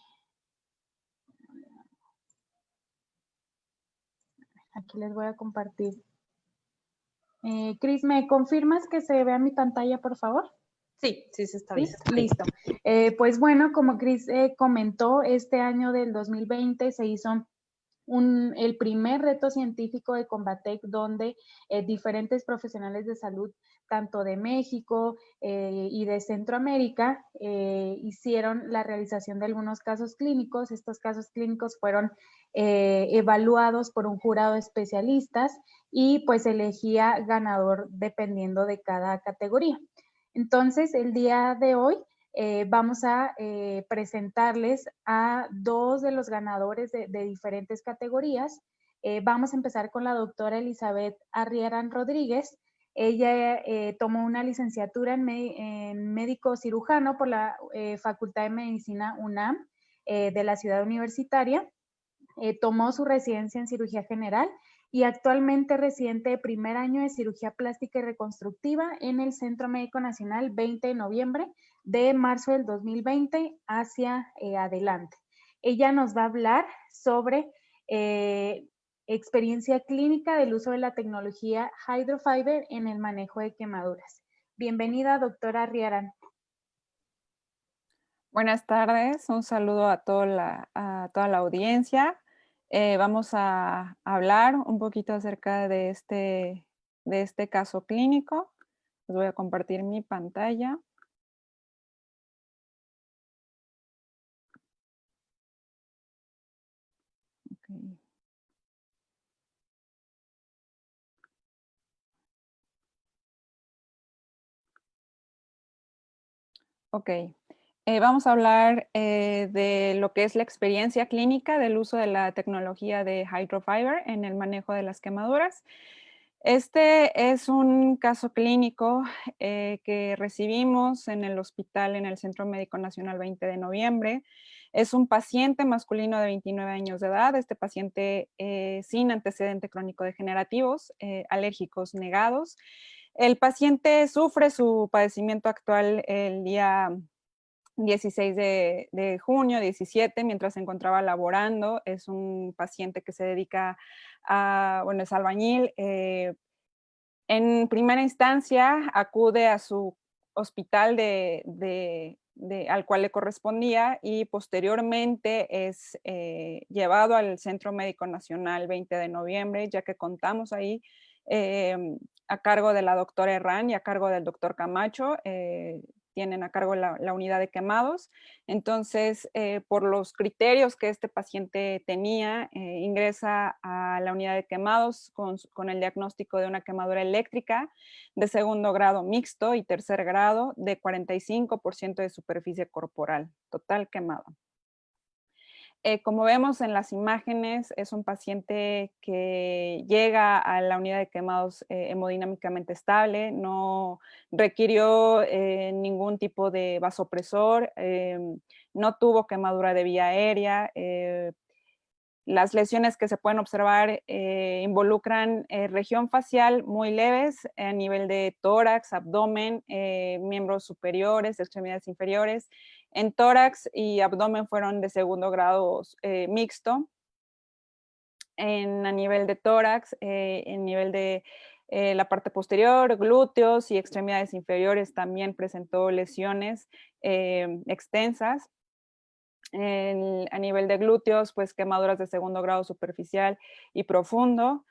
Aquí les voy a compartir. Cris, ¿me confirmas que se vea mi pantalla, por favor? Sí, sí se está viendo. ¿Sí? Listo. Pues bueno, como Cris comentó, este año del 2020 se hizo el primer reto científico de Combatec, donde diferentes profesionales de salud, tanto de México y de Centroamérica, hicieron la realización de algunos casos clínicos. Estos casos clínicos fueron evaluados por un jurado de especialistas y pues elegía ganador dependiendo de cada categoría. Entonces, el día de hoy vamos a presentarles a dos de los ganadores de diferentes categorías. Vamos a empezar con la doctora Elizabeth Arriaran Rodríguez. Ella tomó una licenciatura en médico cirujano por la Facultad de Medicina UNAM de la Ciudad Universitaria. Tomó su residencia en cirugía general y actualmente residente de primer año de cirugía plástica y reconstructiva en el Centro Médico Nacional 20 de noviembre de marzo del 2020 hacia adelante. Ella nos va a hablar sobre experiencia clínica del uso de la tecnología Hydrofiber en el manejo de quemaduras. Bienvenida, doctora Arriaran. Buenas tardes, un saludo a toda la audiencia. Vamos a hablar un poquito acerca de este caso clínico. Les voy a compartir mi pantalla. Okay. Ok. Vamos a hablar de lo que es la experiencia clínica del uso de la tecnología de Hydrofiber en el manejo de las quemaduras. Este es un caso clínico que recibimos en el hospital, en el Centro Médico Nacional 20 de noviembre. Es un paciente masculino de 29 años de edad. Este paciente sin antecedente crónico degenerativos, alérgicos negados. El paciente sufre su padecimiento actual el día 16 de junio, 17, mientras se encontraba laborando. Es un paciente que se dedica a, bueno, es albañil. En primera instancia acude a su hospital al cual le correspondía y posteriormente es llevado al Centro Médico Nacional 20 de noviembre, ya que contamos ahí a cargo de la doctora Herrán y a cargo del doctor Camacho. Tienen a cargo la unidad de quemados. Entonces, por los criterios que este paciente tenía, ingresa a la unidad de quemados con el diagnóstico de una quemadura eléctrica de segundo grado mixto y tercer grado de 45% de superficie corporal, total quemado. Como vemos en las imágenes, es un paciente que llega a la unidad de quemados hemodinámicamente estable, no requirió ningún tipo de vasopresor, no tuvo quemadura de vía aérea. Las lesiones que se pueden observar involucran región facial muy leves a nivel de tórax, abdomen, miembros superiores, extremidades inferiores. En tórax y abdomen fueron de segundo grado mixto. A nivel de tórax, en nivel de la parte posterior, glúteos y extremidades inferiores también presentó lesiones extensas. A nivel de glúteos, pues quemaduras de segundo grado superficial y profundo.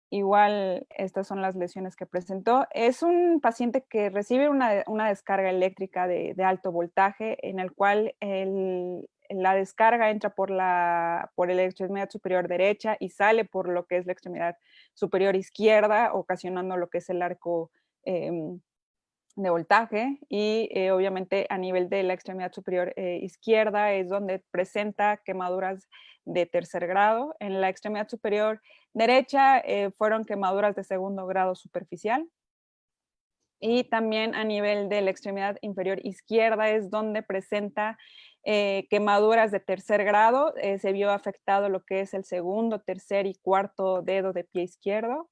Igual, estas son las lesiones que presentó. Es un paciente que recibe una descarga eléctrica de alto voltaje, en el cual la descarga entra por la extremidad superior derecha y sale por lo que es la extremidad superior izquierda, ocasionando lo que es el arco de voltaje. Y obviamente a nivel de la extremidad superior izquierda es donde presenta quemaduras de tercer grado. En la extremidad superior derecha fueron quemaduras de segundo grado superficial. Y también a nivel de la extremidad inferior izquierda es donde presenta quemaduras de tercer grado. Se vio afectado lo que es el segundo, tercer y cuarto dedo de pie izquierdo.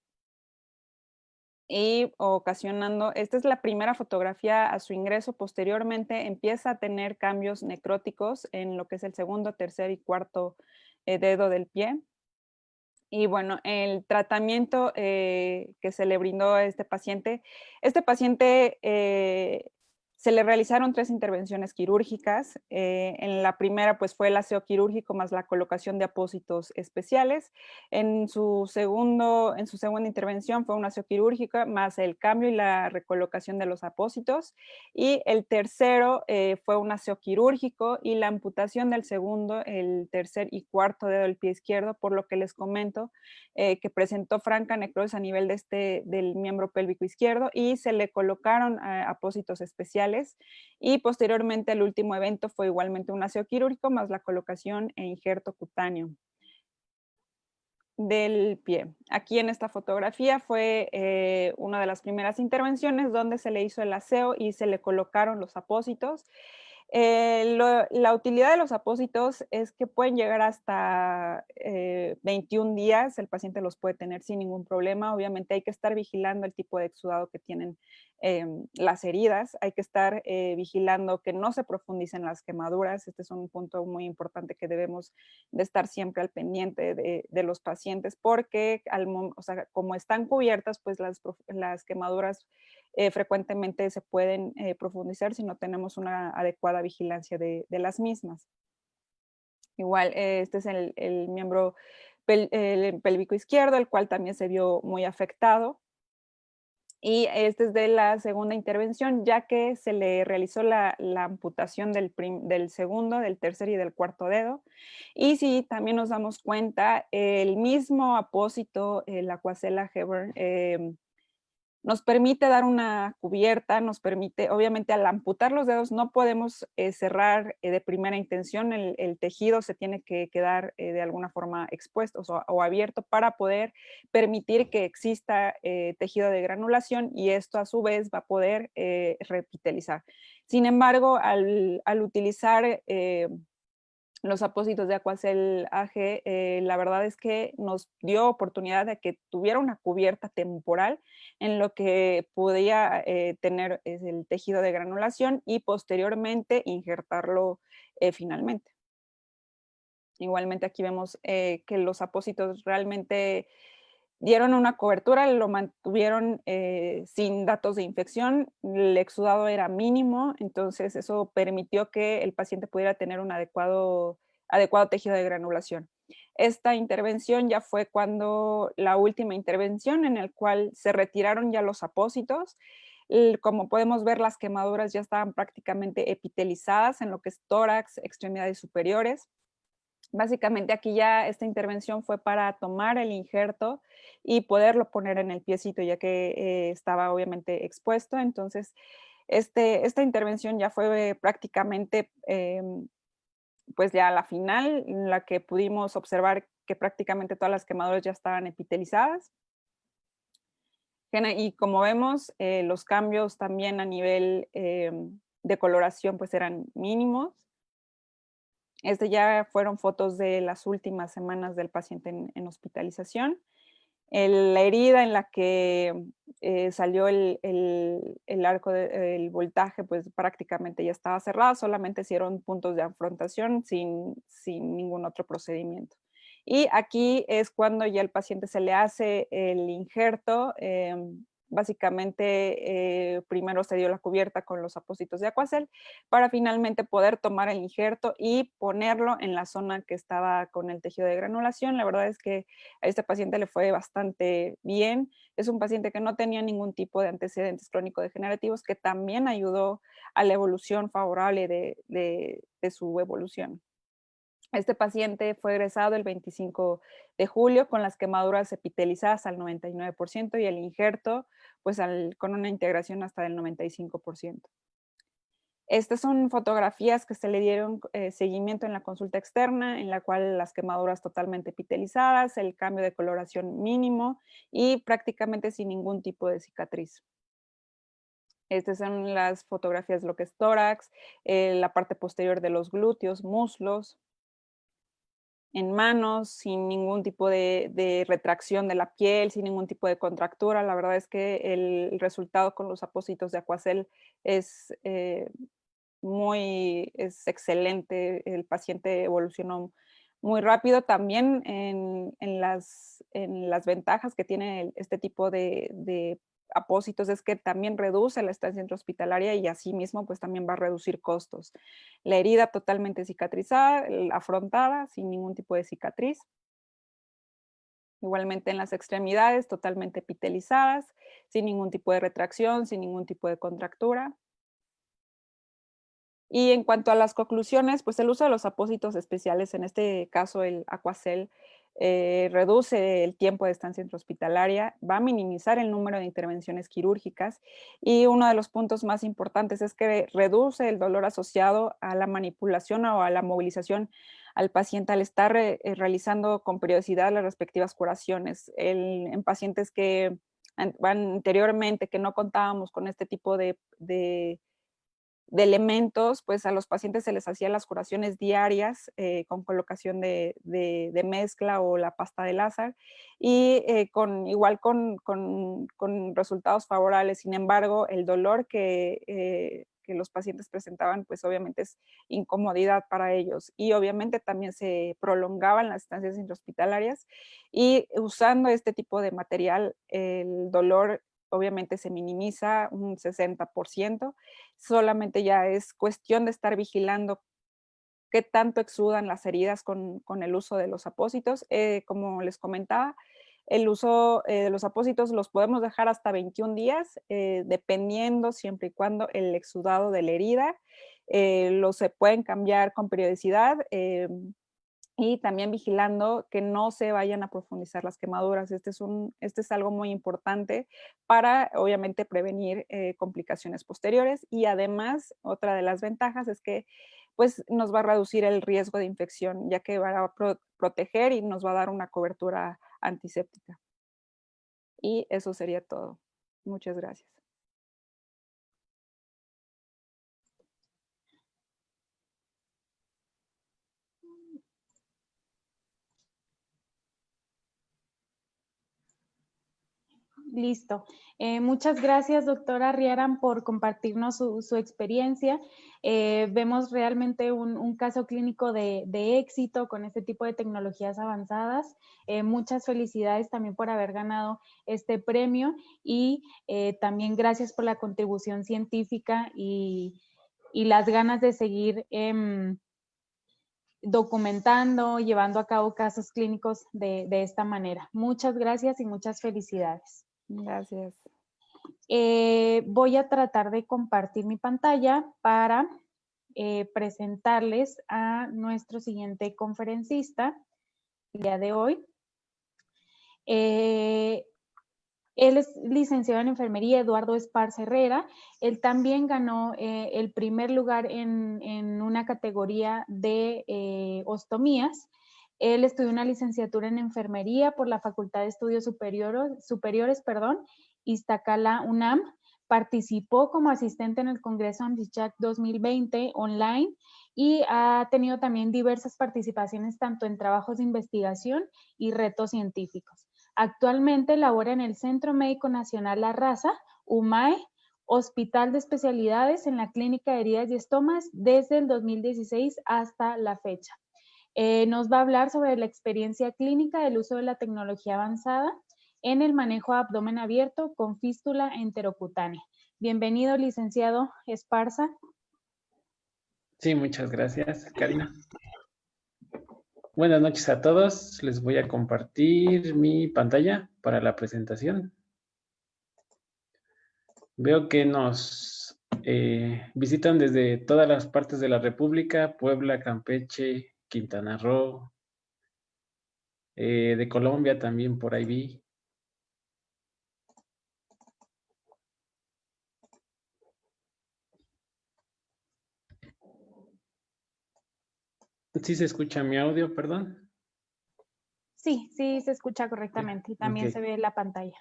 Y ocasionando, esta es la primera fotografía a su ingreso. Posteriormente empieza a tener cambios necróticos en lo que es el segundo, tercer y cuarto dedo del pie. Y bueno, el tratamiento que se le brindó a este paciente se le realizaron 3 intervenciones quirúrgicas. En la primera, pues fue el aseo quirúrgico más la colocación de apósitos especiales. En su segunda intervención fue un aseo quirúrgico más el cambio y la recolocación de los apósitos. Y el tercero fue un aseo quirúrgico y la amputación del segundo, el tercer y cuarto dedo del pie izquierdo, por lo que les comento que presentó franca necrosis a nivel del miembro pélvico izquierdo y se le colocaron apósitos especiales. Y posteriormente el último evento fue igualmente un aseo quirúrgico más la colocación e injerto cutáneo del pie. Aquí en esta fotografía fue una de las primeras intervenciones donde se le hizo el aseo y se le colocaron los apósitos. La utilidad de los apósitos es que pueden llegar hasta 21 días, el paciente los puede tener sin ningún problema. Obviamente hay que estar vigilando el tipo de exudado que tienen las heridas, hay que estar vigilando que no se profundicen las quemaduras. Este es un punto muy importante que debemos de estar siempre al pendiente de los pacientes, porque como están cubiertas, pues las quemaduras frecuentemente se pueden profundizar si no tenemos una adecuada vigilancia de las mismas. Igual, este es el miembro pélvico izquierdo, el cual también se vio muy afectado. Y este es de la segunda intervención, ya que se le realizó la amputación del segundo, del tercer y del cuarto dedo. Y si también nos damos cuenta, el mismo apósito, la Coacella Heber, nos permite dar una cubierta, nos permite, obviamente al amputar los dedos no podemos cerrar de primera intención, el tejido se tiene que quedar de alguna forma expuesto o abierto para poder permitir que exista tejido de granulación y esto a su vez va a poder repitelizar. Sin embargo, al utilizar los apósitos de Aquacel AG, la verdad es que nos dio oportunidad de que tuviera una cubierta temporal en lo que podía tener el tejido de granulación y posteriormente injertarlo finalmente. Igualmente aquí vemos que los apósitos realmente dieron una cobertura, lo mantuvieron sin datos de infección, el exudado era mínimo, entonces eso permitió que el paciente pudiera tener un adecuado tejido de granulación. Esta intervención ya fue cuando la última intervención en el cual se retiraron ya los apósitos. Como podemos ver, las quemaduras ya estaban prácticamente epitelizadas en lo que es tórax, extremidades superiores. Básicamente aquí ya esta intervención fue para tomar el injerto y poderlo poner en el piecito, ya que estaba obviamente expuesto. Entonces, esta intervención ya fue prácticamente, pues ya la final, en la que pudimos observar que prácticamente todas las quemaduras ya estaban epitelizadas. Y como vemos, los cambios también a nivel de coloración pues eran mínimos. Ya fueron fotos de las últimas semanas del paciente en hospitalización. La herida en la que salió el arco del voltaje, pues prácticamente ya estaba cerrada, solamente hicieron puntos de afrontación sin ningún otro procedimiento. Y aquí es cuando ya al paciente se le hace el injerto. Básicamente, primero se dio la cubierta con los apósitos de Aquacel para finalmente poder tomar el injerto y ponerlo en la zona que estaba con el tejido de granulación. La verdad es que a este paciente le fue bastante bien. Es un paciente que no tenía ningún tipo de antecedentes crónico-degenerativos, que también ayudó a la evolución favorable de su evolución. Este paciente fue egresado el 25 de julio con las quemaduras epitelizadas al 99% y el injerto pues con una integración hasta del 95%. Estas son fotografías que se le dieron seguimiento en la consulta externa, en la cual las quemaduras totalmente epitelizadas, el cambio de coloración mínimo y prácticamente sin ningún tipo de cicatriz. Estas son las fotografías de lo que es tórax, la parte posterior de los glúteos, muslos, en manos, sin ningún tipo de retracción de la piel, sin ningún tipo de contractura. La verdad es que el resultado con los apósitos de Aquacel es es excelente. El paciente evolucionó muy rápido. También en las ventajas que tiene este tipo de apósitos es que también reduce la estancia intrahospitalaria y asimismo pues también va a reducir costos. La herida totalmente cicatrizada, afrontada, sin ningún tipo de cicatriz. Igualmente en las extremidades, totalmente epitelizadas, sin ningún tipo de retracción, sin ningún tipo de contractura. Y en cuanto a las conclusiones, pues el uso de los apósitos especiales, en este caso el Aquacel, reduce el tiempo de estancia intrahospitalaria, va a minimizar el número de intervenciones quirúrgicas y uno de los puntos más importantes es que reduce el dolor asociado a la manipulación o a la movilización al paciente al estar realizando con periodicidad las respectivas curaciones. En pacientes que anteriormente que no contábamos con este tipo de elementos, pues a los pacientes se les hacían las curaciones diarias con colocación de mezcla o la pasta de Lazar y igual con resultados favorables. Sin embargo, el dolor que los pacientes presentaban, pues obviamente es incomodidad para ellos y obviamente también se prolongaban las estancias intrahospitalarias y usando este tipo de material, el dolor obviamente se minimiza un 60%, solamente ya es cuestión de estar vigilando qué tanto exudan las heridas con el uso de los apósitos. Como les comentaba, el uso de los apósitos los podemos dejar hasta 21 días, dependiendo siempre y cuando el exudado de la herida. Se pueden cambiar con periodicidad. y también vigilando que no se vayan a profundizar las quemaduras. Este es algo muy importante para, obviamente, prevenir complicaciones posteriores, y además, otra de las ventajas es que pues, nos va a reducir el riesgo de infección, ya que va a proteger y nos va a dar una cobertura antiséptica. Y eso sería todo. Muchas gracias. Listo. Muchas gracias, doctora Riaran, por compartirnos su experiencia. Vemos realmente un caso clínico de éxito con este tipo de tecnologías avanzadas. Muchas felicidades también por haber ganado este premio, y también gracias por la contribución científica y las ganas de seguir documentando, llevando a cabo casos clínicos de esta manera. Muchas gracias y muchas felicidades. Gracias. Voy a tratar de compartir mi pantalla para presentarles a nuestro siguiente conferencista el día de hoy. Él es licenciado en enfermería, Eduardo Esparza Herrera. Él también ganó el primer lugar en una categoría de ostomías. Él estudió una licenciatura en enfermería por la Facultad de Estudios Superiores, Iztacala, UNAM. Participó como asistente en el Congreso AMBICHAC 2020 online, y ha tenido también diversas participaciones tanto en trabajos de investigación y retos científicos. Actualmente labora en el Centro Médico Nacional La Raza, UMAE, Hospital de Especialidades en la Clínica de Heridas y Estomas desde el 2016 hasta la fecha. Nos va a hablar sobre la experiencia clínica del uso de la tecnología avanzada en el manejo de abdomen abierto con fístula enterocutánea. Bienvenido, licenciado Esparza. Sí, muchas gracias, Karina. Buenas noches a todos. Les voy a compartir mi pantalla para la presentación. Veo que nos visitan desde todas las partes de la República: Puebla, Campeche, Quintana Roo, de Colombia también por ahí vi. ¿Sí se escucha mi audio, perdón? Sí, sí se escucha correctamente y también se ve la pantalla.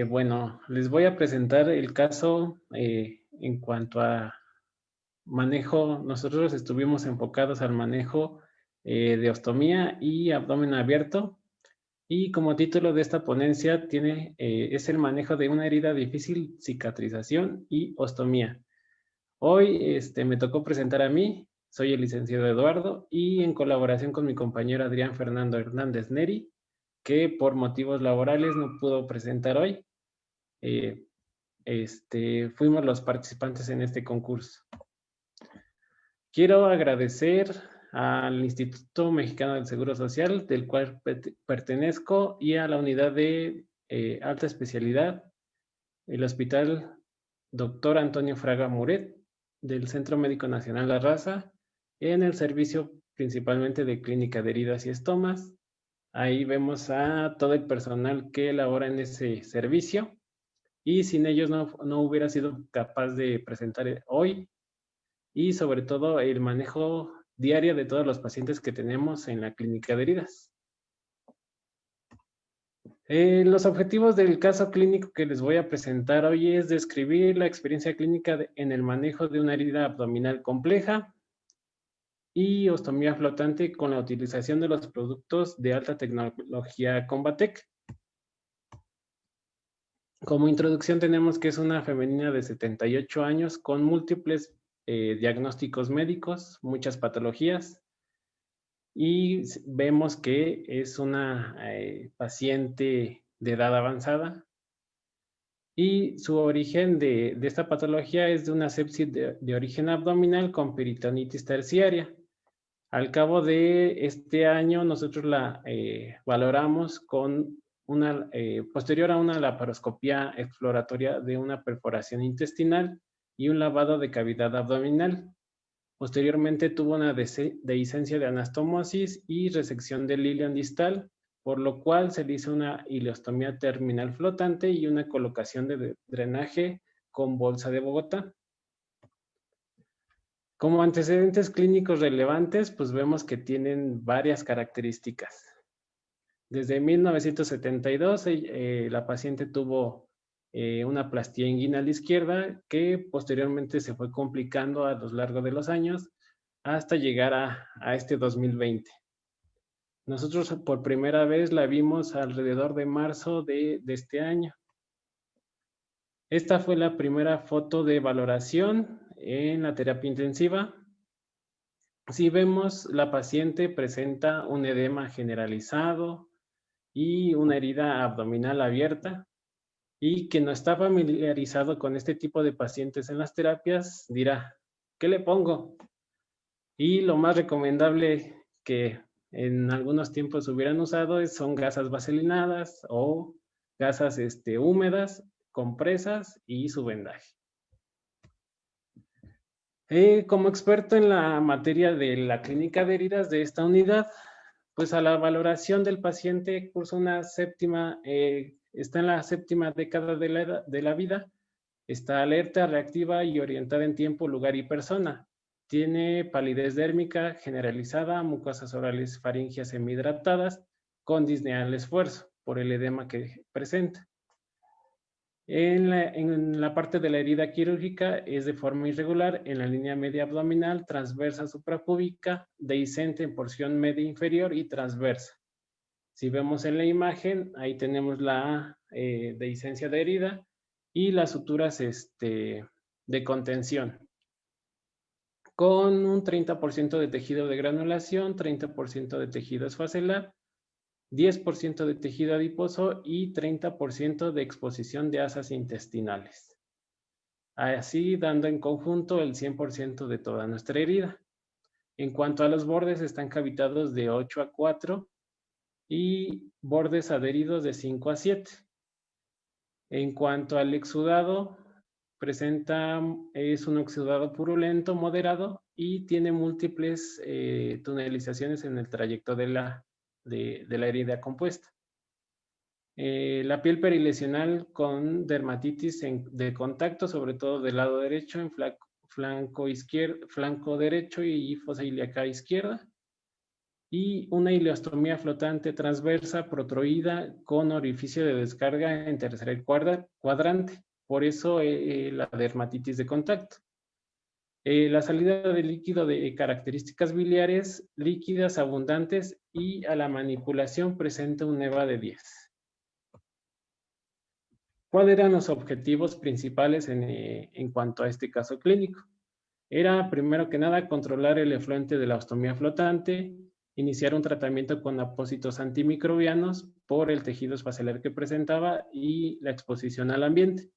Bueno, les voy a presentar el caso en cuanto a manejo. Nosotros estuvimos enfocados al manejo de ostomía y abdomen abierto, y como título de esta ponencia es el manejo de una herida difícil, cicatrización y ostomía. Hoy me tocó presentar a mí. Soy el licenciado Eduardo, y en colaboración con mi compañero Adrián Fernando Hernández Neri, que por motivos laborales no pudo presentar hoy. Fuimos los participantes en este concurso. Quiero agradecer al Instituto Mexicano del Seguro Social, del cual pertenezco, y a la unidad de alta especialidad, el Hospital Dr. Antonio Fraga Muret, del Centro Médico Nacional La Raza, en el servicio principalmente de clínica de heridas y estomas. Ahí vemos a todo el personal que labora en ese servicio, y sin ellos no hubiera sido capaz de presentar hoy, y sobre todo el manejo diario de todos los pacientes que tenemos en la clínica de heridas. Los objetivos del caso clínico que les voy a presentar hoy es describir la experiencia clínica en el manejo de una herida abdominal compleja y ostomía flotante con la utilización de los productos de alta tecnología Convatec. Como introducción tenemos que es una femenina de 78 años con múltiples diagnósticos médicos, muchas patologías, y vemos que es una paciente de edad avanzada, y su origen de esta patología es de una sepsis de origen abdominal con peritonitis terciaria. Al cabo de este año nosotros la valoramos con posterior a una laparoscopía exploratoria de una perforación intestinal y un lavado de cavidad abdominal. Posteriormente tuvo una dehiscencia de anastomosis y resección del ilion distal, por lo cual se le hizo una ileostomía terminal flotante y una colocación de drenaje con bolsa de Bogotá. Como antecedentes clínicos relevantes, pues vemos que tienen varias características. Desde 1972, la paciente tuvo una plastía inguinal izquierda que posteriormente se fue complicando a lo largo de los años hasta llegar a este 2020. Nosotros por primera vez la vimos alrededor de marzo de este año. Esta fue la primera foto de valoración en la terapia intensiva. Si vemos, la paciente presenta un edema generalizado y una herida abdominal abierta, y quien no está familiarizado con este tipo de pacientes en las terapias dirá, ¿qué le pongo? Y lo más recomendable que en algunos tiempos hubieran usado son gasas vaselinadas o gasas húmedas, compresas y su vendaje. Como experto en la materia de la clínica de heridas de esta unidad, pues a la valoración del paciente cursa una séptima, está en la séptima década de la vida, está alerta, reactiva y orientada en tiempo, lugar y persona. Tiene palidez dérmica generalizada, mucosas orales faringias semihidratadas, con disnea al esfuerzo por el edema que presenta. En la parte de la herida quirúrgica es de forma irregular en la línea media abdominal, transversa suprapúbica, dehiscente en porción media inferior y transversa. Si vemos en la imagen, ahí tenemos la dehiscencia de herida y las suturas de contención, con un 30% de tejido de granulación, 30% de tejido esfacelar, 10% de tejido adiposo y 30% de exposición de asas intestinales. Así dando en conjunto el 100% de toda nuestra herida. En cuanto a los bordes, están cavitados de 8 a 4 y bordes adheridos de 5 a 7. En cuanto al exudado, es un exudado purulento moderado y tiene múltiples tunelizaciones en el trayecto de la herida compuesta. La piel perilesional con dermatitis de contacto, sobre todo del lado derecho, en flanco derecho y fosa ilíaca izquierda. Y una ileostomía flotante transversa protroída con orificio de descarga en tercer cuadrante. Por eso la dermatitis de contacto. La salida de líquido de características biliares líquidas abundantes y a la manipulación presenta un EVA de 10. ¿Cuáles eran los objetivos principales en cuanto a este caso clínico? Era, primero que nada, controlar el efluente de la ostomía flotante, iniciar un tratamiento con apósitos antimicrobianos por el tejido esfacelar que presentaba y la exposición al ambiente.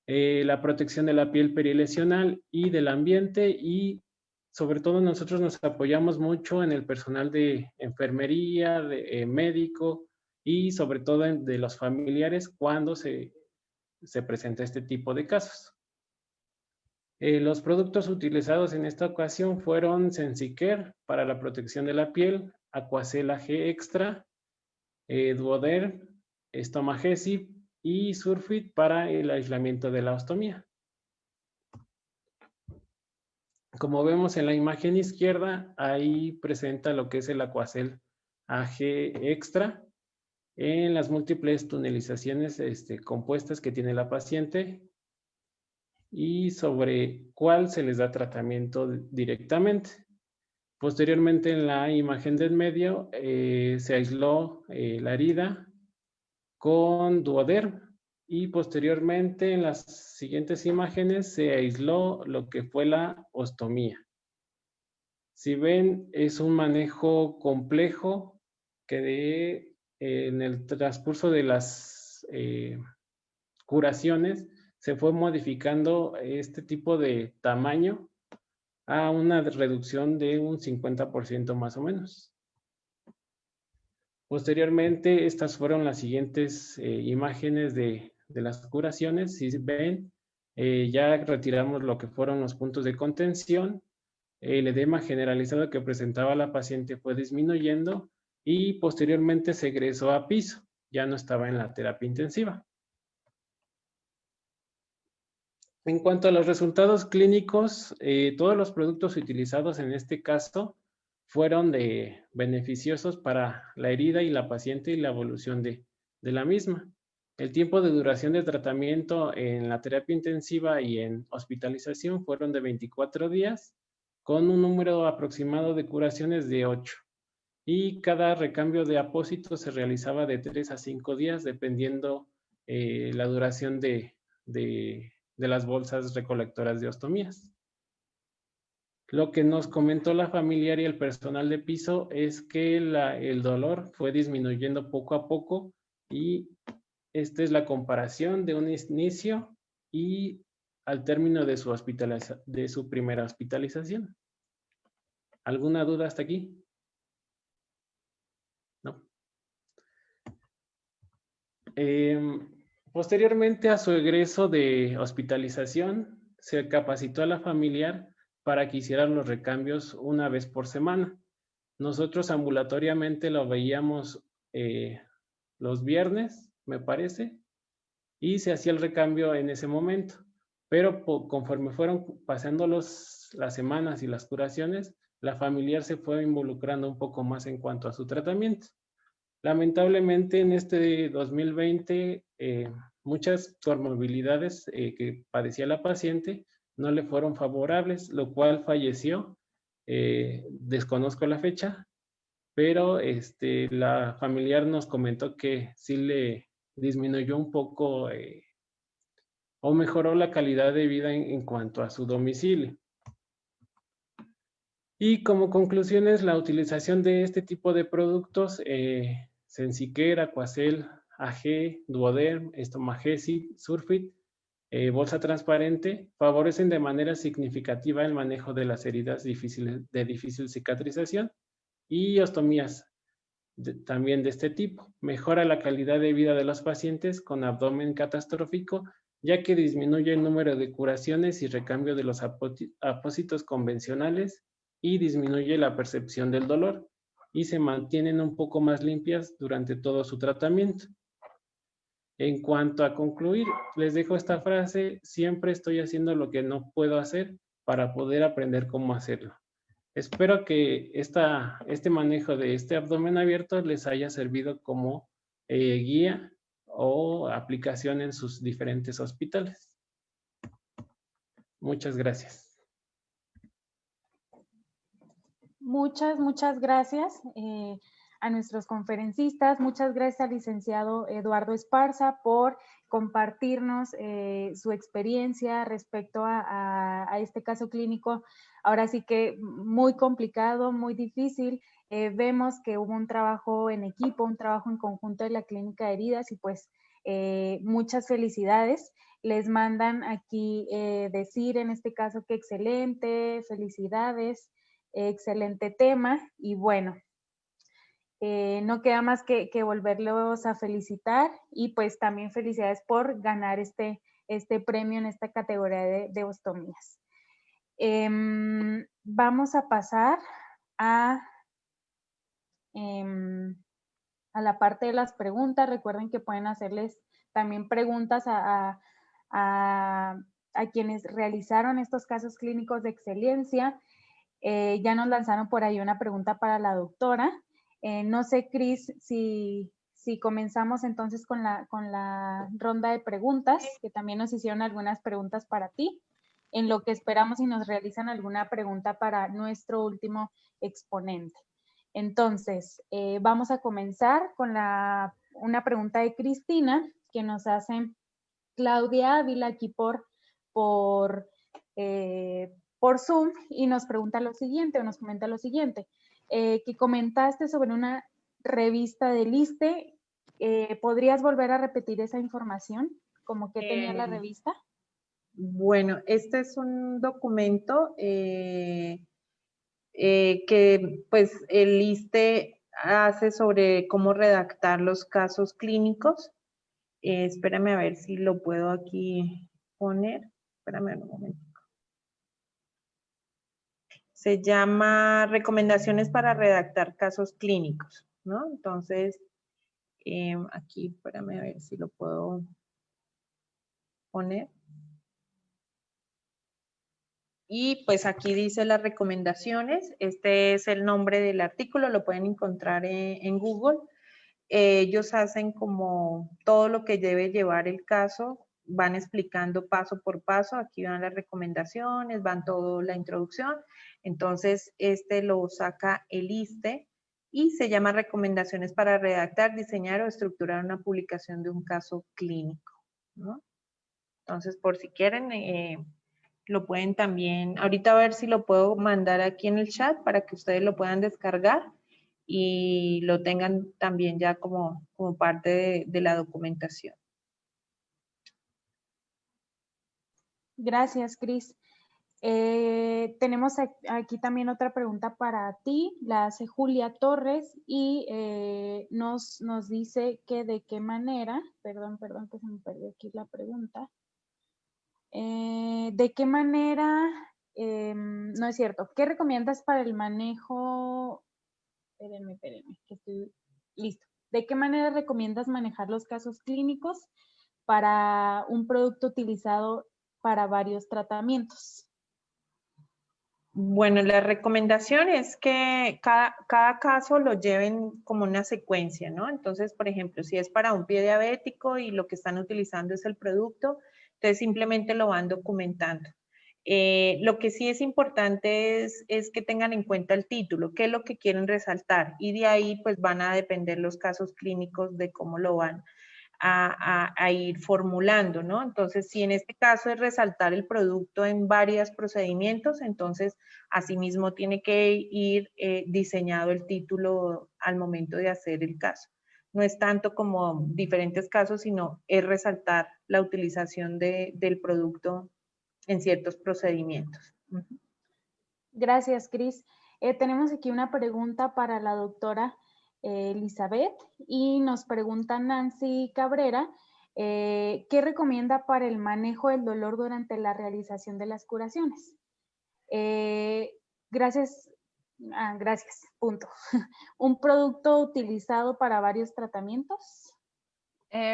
La protección de la piel perilesional y del ambiente, y sobre todo nosotros nos apoyamos mucho en el personal de enfermería, de médico y sobre todo de los familiares cuando se presenta este tipo de casos. Los productos utilizados en esta ocasión fueron Sensicare para la protección de la piel, Aquacel G Extra, Duoder, Stomagesic y Surfit para el aislamiento de la ostomía. Como vemos en la imagen izquierda, ahí presenta lo que es el Aquacel AG Extra en las múltiples tunelizaciones compuestas que tiene la paciente y sobre cuál se les da tratamiento directamente. Posteriormente, en la imagen del medio, se aisló la herida con Duoderm y posteriormente en las siguientes imágenes se aisló lo que fue la ostomía. Si ven, es un manejo complejo que en el transcurso de las curaciones se fue modificando este tipo de tamaño a una reducción de un 50% más o menos. Posteriormente, estas fueron las siguientes imágenes de las curaciones. Si ven, ya retiramos lo que fueron los puntos de contención el edema generalizado que presentaba la paciente fue disminuyendo y posteriormente se egresó a piso, ya no estaba en la terapia intensiva. En cuanto a los resultados clínicos, todos los productos utilizados en este caso fueron beneficiosos para la herida y la paciente y la evolución de la misma. El tiempo de duración de tratamiento en la terapia intensiva y en hospitalización fueron de 24 días, con un número aproximado de curaciones de 8. Y cada recambio de apósito se realizaba de 3 a 5 días, dependiendo la duración de las bolsas recolectoras de ostomías. Lo que nos comentó la familiar y el personal de piso es que el dolor fue disminuyendo poco a poco y esta es la comparación de un inicio y al término de su primera hospitalización. ¿Alguna duda hasta aquí? No. Posteriormente a su egreso de hospitalización, se capacitó a la familiar para que hicieran los recambios una vez por semana. Nosotros ambulatoriamente lo veíamos los viernes, me parece, y se hacía el recambio en ese momento. Pero conforme fueron pasando las semanas y las curaciones, la familiar se fue involucrando un poco más en cuanto a su tratamiento. Lamentablemente en este 2020 muchas comorbilidades que padecía la paciente no le fueron favorables, lo cual falleció. Desconozco la fecha, pero la familiar nos comentó que sí le disminuyó un poco o mejoró la calidad de vida en cuanto a su domicilio. Y como conclusiones, la utilización de este tipo de productos, Sensiker, Aquacel, AG, Duoderm, Estomagesic, Surfit, bolsa transparente, favorecen de manera significativa el manejo de las heridas de difícil cicatrización y ostomías también de este tipo. Mejora la calidad de vida de los pacientes con abdomen catastrófico, ya que disminuye el número de curaciones y recambio de los apósitos convencionales y disminuye la percepción del dolor y se mantienen un poco más limpias durante todo su tratamiento. En cuanto a concluir, les dejo esta frase: siempre estoy haciendo lo que no puedo hacer para poder aprender cómo hacerlo. Espero que este manejo de este abdomen abierto les haya servido como guía o aplicación en sus diferentes hospitales. Muchas gracias. Muchas gracias a nuestros conferencistas. Muchas gracias al licenciado Eduardo Esparza por compartirnos su experiencia respecto a este caso clínico. Ahora sí que muy complicado, muy difícil. Vemos que hubo un trabajo en equipo, un trabajo en conjunto de la Clínica de Heridas y pues muchas felicidades. Les mandan aquí decir en este caso que excelente, felicidades. Excelente tema y bueno, no queda más que volverlos a felicitar y pues también felicidades por ganar este premio en esta categoría de ostomías. Vamos a pasar a la parte de las preguntas. Recuerden que pueden hacerles también preguntas a quienes realizaron estos casos clínicos de excelencia. Ya nos lanzaron por ahí una pregunta para la doctora. No sé, Cris, si comenzamos entonces con la ronda de preguntas, que también nos hicieron algunas preguntas para ti, en lo que esperamos y nos realizan alguna pregunta para nuestro último exponente. Entonces, vamos a comenzar con una pregunta de Cristina, que nos hace Claudia Ávila aquí por Zoom y nos pregunta lo siguiente, o nos comenta lo siguiente, que comentaste sobre una revista del ISSSTE. ¿Podrías volver a repetir esa información? ¿Cómo que tenía la revista? Bueno, este es un documento que pues el ISSSTE hace sobre cómo redactar los casos clínicos. Espérame a ver si lo puedo aquí poner. Espérame un momento. Se llama Recomendaciones para redactar casos clínicos, ¿no? Entonces, aquí, espérame a ver si lo puedo poner. Y pues aquí dice las recomendaciones. Este es el nombre del artículo, lo pueden encontrar en Google. Ellos hacen como todo lo que debe llevar el caso, van explicando paso por paso, aquí van las recomendaciones, van toda la introducción, entonces este lo saca el ISSSTE y se llama Recomendaciones para redactar, diseñar o estructurar una publicación de un caso clínico, ¿no? Entonces, por si quieren, lo pueden también, ahorita a ver si lo puedo mandar aquí en el chat para que ustedes lo puedan descargar y lo tengan también ya como parte de la documentación. Gracias, Cris. Tenemos aquí también otra pregunta para ti, la hace Julia Torres y nos dice que de qué manera, perdón que se me perdió aquí la pregunta, de qué manera, no es cierto, ¿qué recomiendas para el manejo? Espérenme, que estoy listo. ¿De qué manera recomiendas manejar los casos clínicos para un producto utilizado para varios tratamientos? Bueno, la recomendación es que cada caso lo lleven como una secuencia, ¿no? Entonces, por ejemplo, si es para un pie diabético y lo que están utilizando es el producto, entonces simplemente lo van documentando. Lo que sí es importante es que tengan en cuenta el título, qué es lo que quieren resaltar, y de ahí pues van a depender los casos clínicos de cómo lo van a ir formulando, ¿no? Entonces, si en este caso es resaltar el producto en varios procedimientos, entonces asimismo tiene que ir diseñado el título al momento de hacer el caso. No es tanto como diferentes casos, sino es resaltar la utilización del producto en ciertos procedimientos. Gracias, Cris. Tenemos aquí una pregunta para la doctora Elizabeth y nos pregunta Nancy Cabrera, ¿qué recomienda para el manejo del dolor durante la realización de las curaciones? Gracias, punto. ¿Un producto utilizado para varios tratamientos?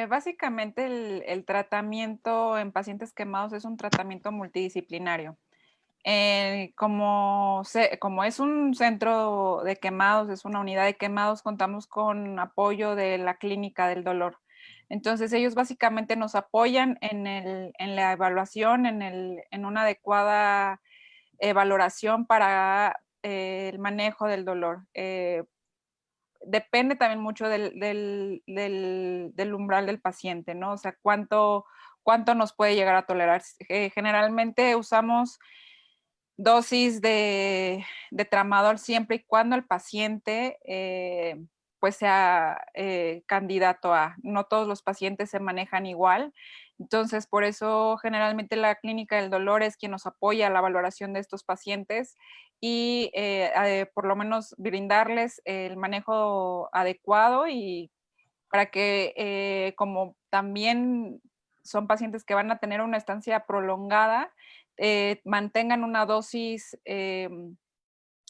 Básicamente el tratamiento en pacientes quemados es un tratamiento multidisciplinario. Como es un centro de quemados, es una unidad de quemados, contamos con apoyo de la clínica del dolor. Entonces ellos básicamente nos apoyan en la evaluación, en una adecuada valoración para el manejo del dolor. Depende también mucho del umbral del paciente, ¿no? O sea, cuánto nos puede llegar a tolerar. Generalmente usamos dosis de tramadol siempre y cuando el paciente pues sea candidato a. No todos los pacientes se manejan igual. Entonces, por eso generalmente la clínica del dolor es quien nos apoya a la valoración de estos pacientes y por lo menos brindarles el manejo adecuado y para que como también son pacientes que van a tener una estancia prolongada, mantengan una dosis,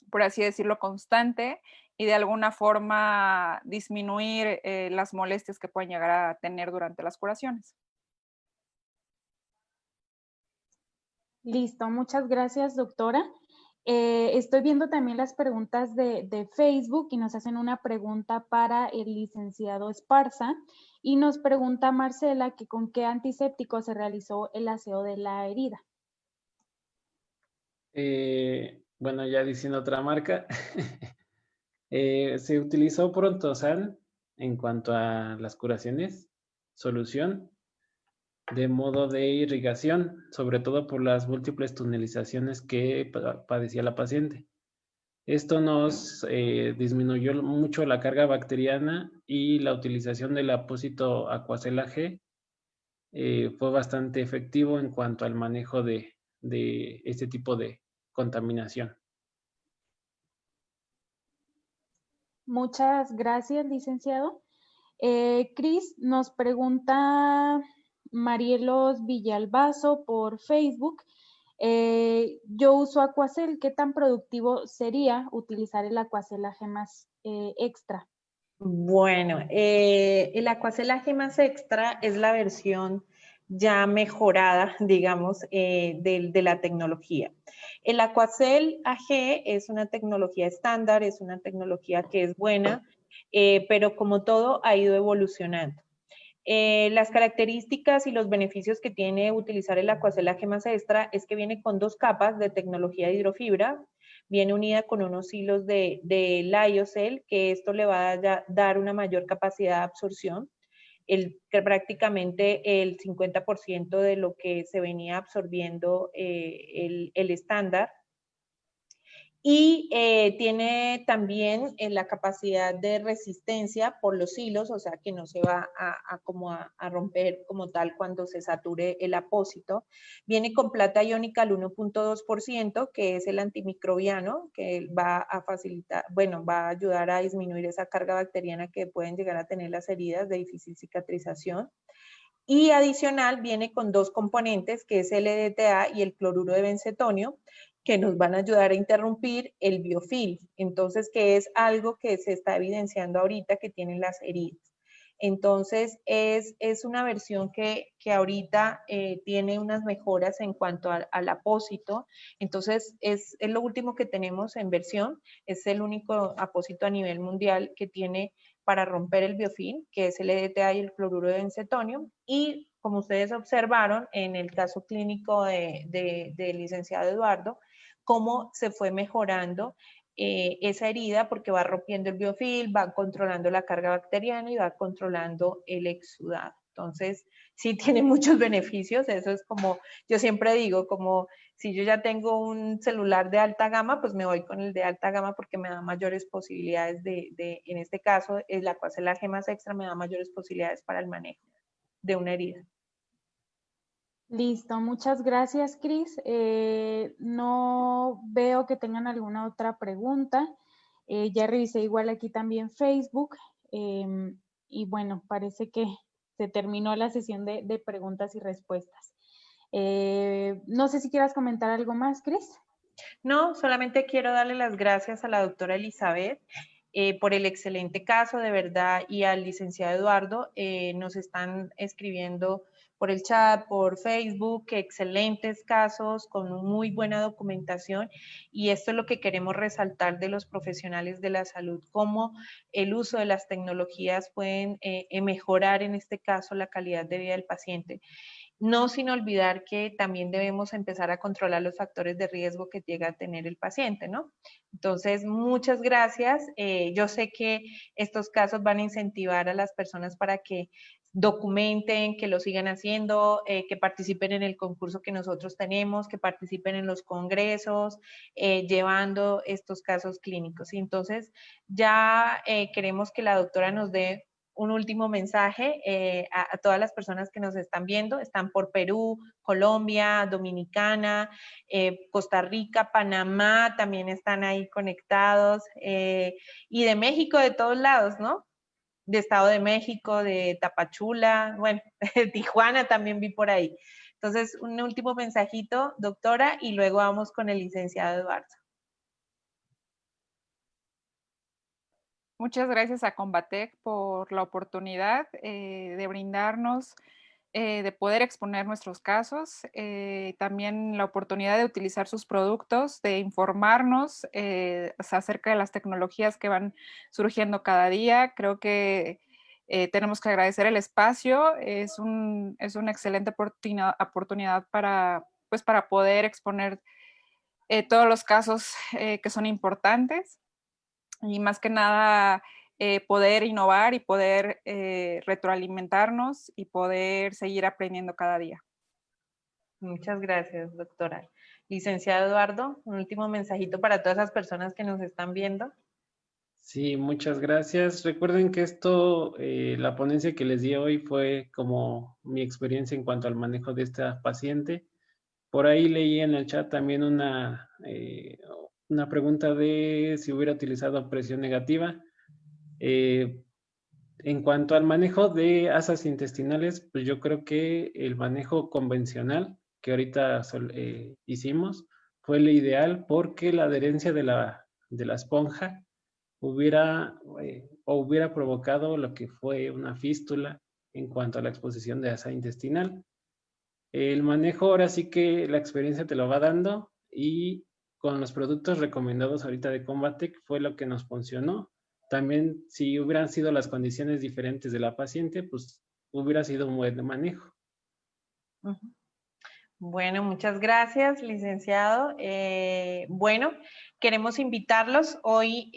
por así decirlo, constante y de alguna forma disminuir las molestias que pueden llegar a tener durante las curaciones. Listo, muchas gracias, doctora. Estoy viendo también las preguntas de Facebook y nos hacen una pregunta para el licenciado Esparza y nos pregunta Marcela que con qué antiséptico se realizó el aseo de la herida. Bueno, ya diciendo otra marca, se utilizó Prontosan en cuanto a las curaciones, solución de modo de irrigación, sobre todo por las múltiples tunelizaciones que padecía la paciente. Esto nos disminuyó mucho la carga bacteriana y la utilización del apósito acuacelaje fue bastante efectivo en cuanto al manejo de este tipo de contaminación. Muchas gracias, licenciado. Cris, nos pregunta Marielos Villalbazo por Facebook. Yo uso Aquacel, ¿qué tan productivo sería utilizar el Aquacel AG+ Extra? Bueno, el Aquacel AG+ Extra es la versión ya mejorada, digamos, de la tecnología. El Aquacel AG es una tecnología estándar, es una tecnología que es buena, pero como todo ha ido evolucionando. Las características y los beneficios que tiene utilizar el Aquacel AG+ Extra es que viene con 2 capas de tecnología de hidrofibra, viene unida con unos hilos de Lyocell, que esto le va a dar una mayor capacidad de absorción, que prácticamente el 50% de lo que se venía absorbiendo el estándar. Y tiene también la capacidad de resistencia por los hilos, o sea que no se va a romper como tal cuando se sature el apósito. Viene con plata iónica al 1.2%, que es el antimicrobiano, que va a facilitar, bueno, va a ayudar a disminuir esa carga bacteriana que pueden llegar a tener las heridas de difícil cicatrización. Y adicional viene con 2 componentes, que es el EDTA y el cloruro de bencetonio, que nos van a ayudar a interrumpir el biofilm. Entonces, que es algo que se está evidenciando ahorita que tienen las heridas. Entonces, es una versión que ahorita tiene unas mejoras en cuanto al apósito. Entonces, es lo último que tenemos en versión. Es el único apósito a nivel mundial que tiene para romper el biofilm, que es el EDTA y el cloruro de bencetonio. Y como ustedes observaron en el caso clínico del licenciado Eduardo, cómo se fue mejorando esa herida porque va rompiendo el biofilm, va controlando la carga bacteriana y va controlando el exudado. Entonces, sí tiene muchos beneficios, eso es como, yo siempre digo, como si yo ya tengo un celular de alta gama, pues me voy con el de alta gama porque me da mayores posibilidades en este caso, el Aquacel AG+ Extra me da mayores posibilidades para el manejo de una herida. Listo, muchas gracias, Cris. No veo que tengan alguna otra pregunta. Ya revisé igual aquí también Facebook. Y bueno, parece que se terminó la sesión de preguntas y respuestas. No sé si quieras comentar algo más, Cris. No, solamente quiero darle las gracias a la doctora Elizabeth por el excelente caso, de verdad, y al licenciado Eduardo. Nos están escribiendo por el chat, por Facebook, excelentes casos con muy buena documentación, y esto es lo que queremos resaltar de los profesionales de la salud, cómo el uso de las tecnologías pueden mejorar en este caso la calidad de vida del paciente. No sin olvidar que también debemos empezar a controlar los factores de riesgo que llega a tener el paciente, ¿no? Entonces, muchas gracias. Yo sé que estos casos van a incentivar a las personas para que documenten, que lo sigan haciendo, que participen en el concurso que nosotros tenemos, que participen en los congresos, llevando estos casos clínicos. Y entonces, ya queremos que la doctora nos dé un último mensaje a todas las personas que nos están viendo. Están por Perú, Colombia, Dominicana, Costa Rica, Panamá, también están ahí conectados, y de México, de todos lados, ¿no? De Estado de México, de Tapachula, bueno, de Tijuana también vi por ahí. Entonces, un último mensajito, doctora, y luego vamos con el licenciado Eduardo. Muchas gracias a Combatec por la oportunidad de brindarnos, de poder exponer nuestros casos, también la oportunidad de utilizar sus productos, de informarnos acerca de las tecnologías que van surgiendo cada día. Creo que tenemos que agradecer el espacio, es una excelente oportunidad para poder exponer todos los casos que son importantes. Y más que nada poder innovar y poder retroalimentarnos y poder seguir aprendiendo cada día. Muchas gracias, doctora. Licenciado Eduardo, un último mensajito para todas esas personas que nos están viendo. Sí, muchas gracias. Recuerden que esto, la ponencia que les di hoy fue como mi experiencia en cuanto al manejo de esta paciente. Por ahí leí en el chat también una pregunta de si hubiera utilizado presión negativa. En cuanto al manejo de asas intestinales, pues yo creo que el manejo convencional que ahorita hicimos fue el ideal porque la adherencia de la esponja hubiera provocado lo que fue una fístula en cuanto a la exposición de asa intestinal. El manejo ahora sí que la experiencia te lo va dando, y con los productos recomendados ahorita de Combatec fue lo que nos funcionó. También si hubieran sido las condiciones diferentes de la paciente, pues hubiera sido un buen manejo. Bueno, muchas gracias, licenciado. Bueno, queremos invitarlos. Hoy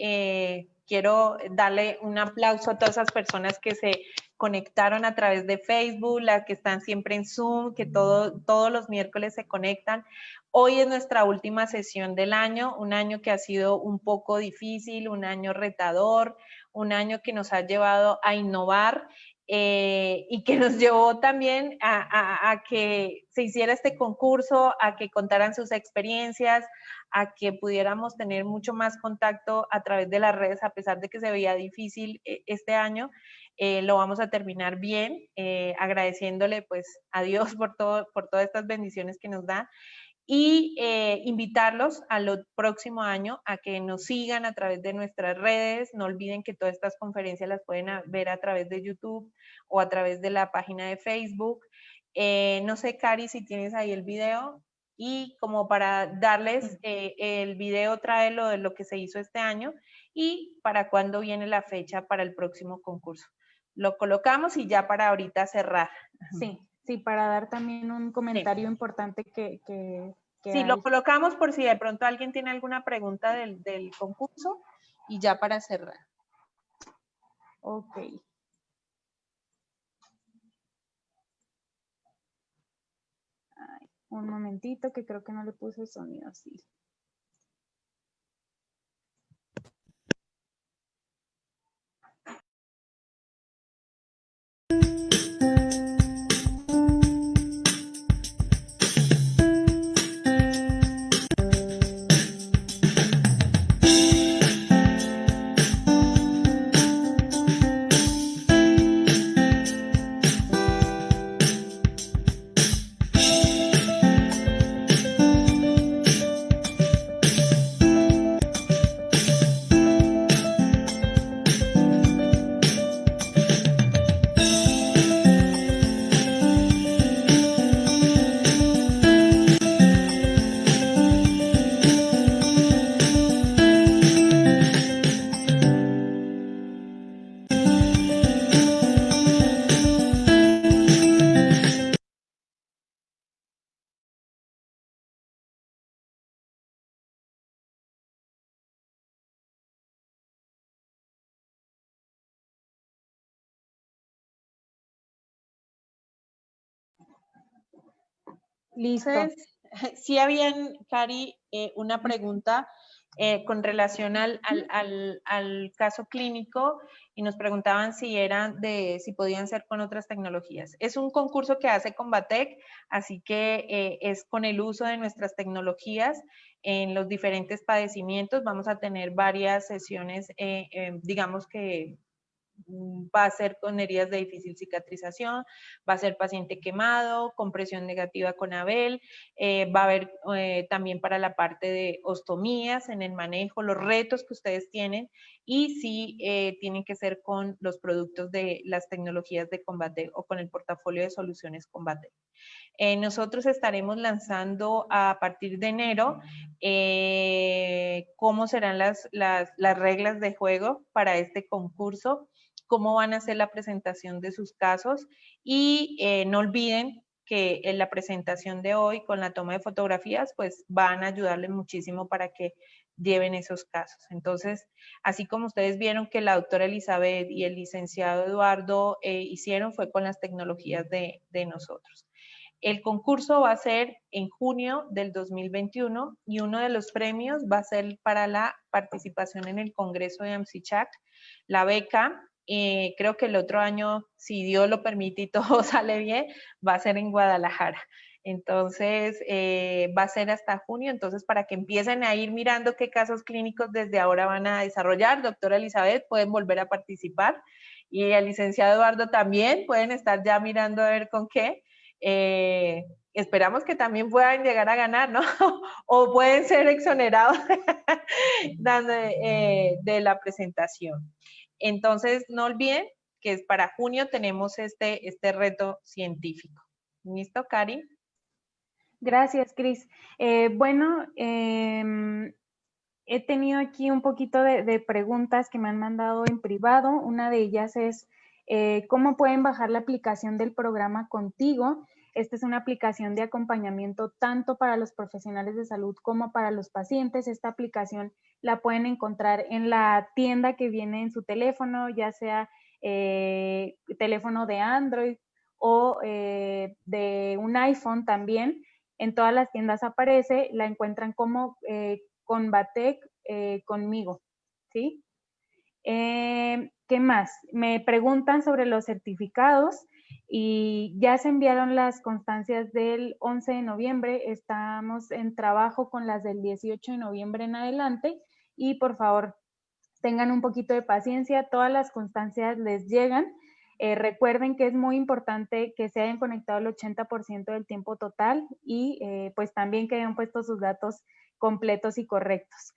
quiero darle un aplauso a todas esas personas que se conectaron a través de Facebook, las que están siempre en Zoom, que todos los miércoles se conectan. Hoy es nuestra última sesión del año, un año que ha sido un poco difícil, un año retador, un año que nos ha llevado a innovar. Y que nos llevó también a que se hiciera este concurso, a que contaran sus experiencias, a que pudiéramos tener mucho más contacto a través de las redes, a pesar de que se veía difícil este año. Lo vamos a terminar bien, agradeciéndole pues a Dios por todas estas bendiciones que nos da. Y invitarlos al próximo año a que nos sigan a través de nuestras redes. No olviden que todas estas conferencias las pueden ver a través de YouTube o a través de la página de Facebook. No sé, Cari, si tienes ahí el video. Y como para darles el video, trae lo de lo que se hizo este año y para cuándo viene la fecha para el próximo concurso. Lo colocamos y ya para ahorita cerrar. Sí, para dar también un comentario importante que sí, hay. Lo colocamos por si de pronto alguien tiene alguna pregunta del concurso y ya para cerrar. Ok. Ay, un momentito que creo que no le puse el sonido así. Listo. Entonces, sí habían, Cari, una pregunta con relación al caso clínico y nos preguntaban si podían ser con otras tecnologías. Es un concurso que hace Combatec, así que es con el uso de nuestras tecnologías en los diferentes padecimientos. Vamos a tener varias sesiones, digamos que va a ser con heridas de difícil cicatrización, va a ser paciente quemado, con presión negativa con Abel, va a haber también para la parte de ostomías en el manejo, los retos que ustedes tienen y si tienen que ser con los productos de las tecnologías de Combatec o con el portafolio de soluciones Combatec. Nosotros estaremos lanzando a partir de enero cómo serán las reglas de juego para este concurso, cómo van a ser la presentación de sus casos y no olviden que en la presentación de hoy con la toma de fotografías pues van a ayudarles muchísimo para que lleven esos casos. Entonces, así como ustedes vieron que la doctora Elizabeth y el licenciado Eduardo hicieron fue con las tecnologías de nosotros. El concurso va a ser en junio del 2021 y uno de los premios va a ser para la participación en el Congreso de AMSICHAC. La beca, creo que el otro año, si Dios lo permite y todo sale bien, va a ser en Guadalajara. Entonces, va a ser hasta junio, entonces para que empiecen a ir mirando qué casos clínicos desde ahora van a desarrollar. Doctora Elizabeth, pueden volver a participar. Y el licenciado Eduardo también, pueden estar ya mirando a ver con qué. Esperamos que también puedan llegar a ganar, ¿no? O pueden ser exonerados de la presentación. Entonces, no olviden que para junio tenemos este reto científico. ¿Listo, Cari? Gracias, Cris. Bueno, he tenido aquí un poquito de preguntas que me han mandado en privado. Una de ellas es, ¿cómo pueden bajar la aplicación del programa Contigo? Esta es una aplicación de acompañamiento tanto para los profesionales de salud como para los pacientes. Esta aplicación la pueden encontrar en la tienda que viene en su teléfono, ya sea teléfono de Android o de un iPhone también. En todas las tiendas aparece, la encuentran como Convatec conmigo, ¿sí? ¿Qué más? Me preguntan sobre los certificados y ya se enviaron las constancias del 11 de noviembre. Estamos en trabajo con las del 18 de noviembre en adelante y por favor tengan un poquito de paciencia, todas las constancias les llegan. Recuerden que es muy importante que se hayan conectado el 80% del tiempo total y pues también que hayan puesto sus datos completos y correctos.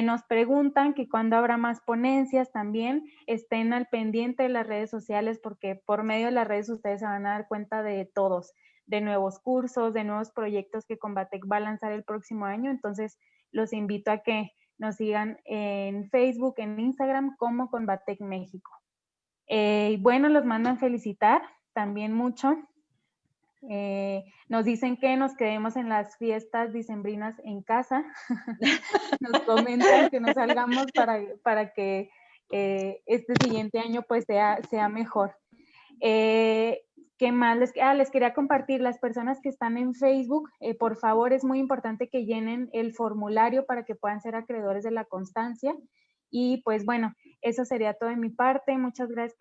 Nos preguntan que cuándo habrá más ponencias también, estén al pendiente de las redes sociales porque por medio de las redes ustedes se van a dar cuenta de todos, de nuevos cursos, de nuevos proyectos que Convatec va a lanzar el próximo año, entonces los invito a que nos sigan en Facebook, en Instagram como Convatec México. Bueno, los mandan felicitar también mucho. Nos dicen que nos quedemos en las fiestas dicembrinas en casa. Nos comentan que nos salgamos para que este siguiente año pues sea mejor. ¿Qué más? Les quería compartir, las personas que están en Facebook, por favor, es muy importante que llenen el formulario para que puedan ser acreedores de la constancia. Y pues bueno, eso sería todo de mi parte. Muchas gracias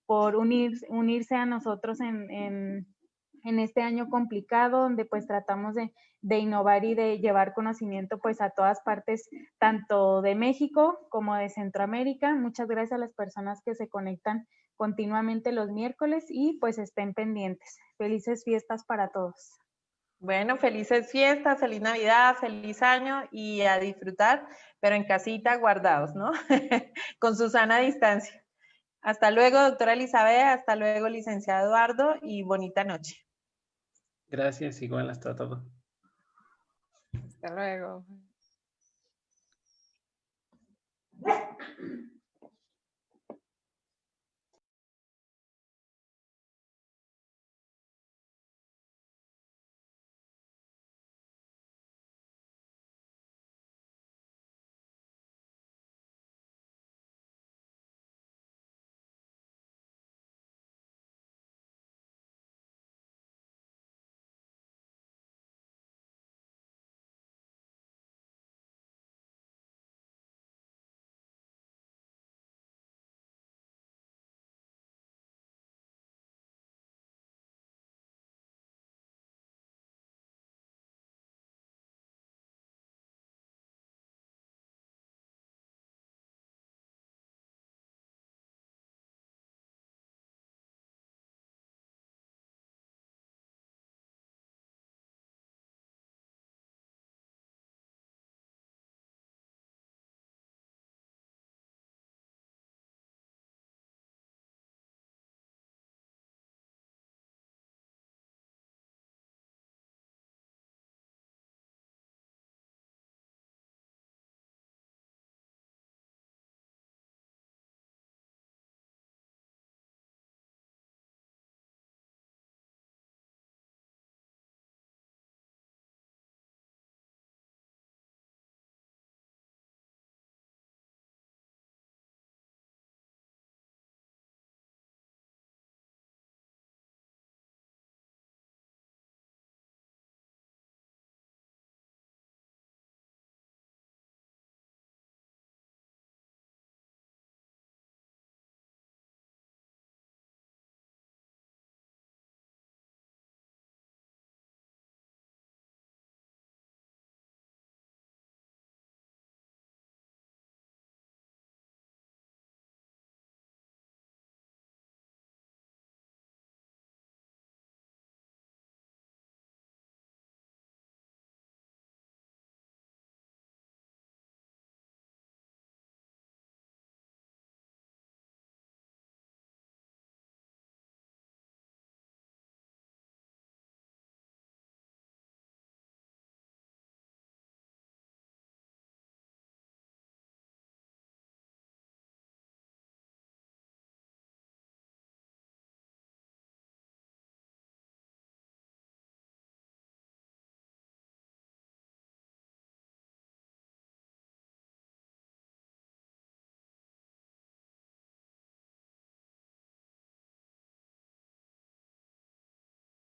por unirse a nosotros en este año complicado, donde pues tratamos de innovar y de llevar conocimiento pues a todas partes, tanto de México como de Centroamérica. Muchas gracias a las personas que se conectan continuamente los miércoles y pues estén pendientes. Felices fiestas para todos. Bueno, felices fiestas, feliz Navidad, feliz año y a disfrutar, pero en casita guardados, ¿no? Con su sana distancia. Hasta luego, doctora Elizabeth, hasta luego, licenciado Eduardo, y bonita noche. Gracias, igual, hasta todo. Hasta luego.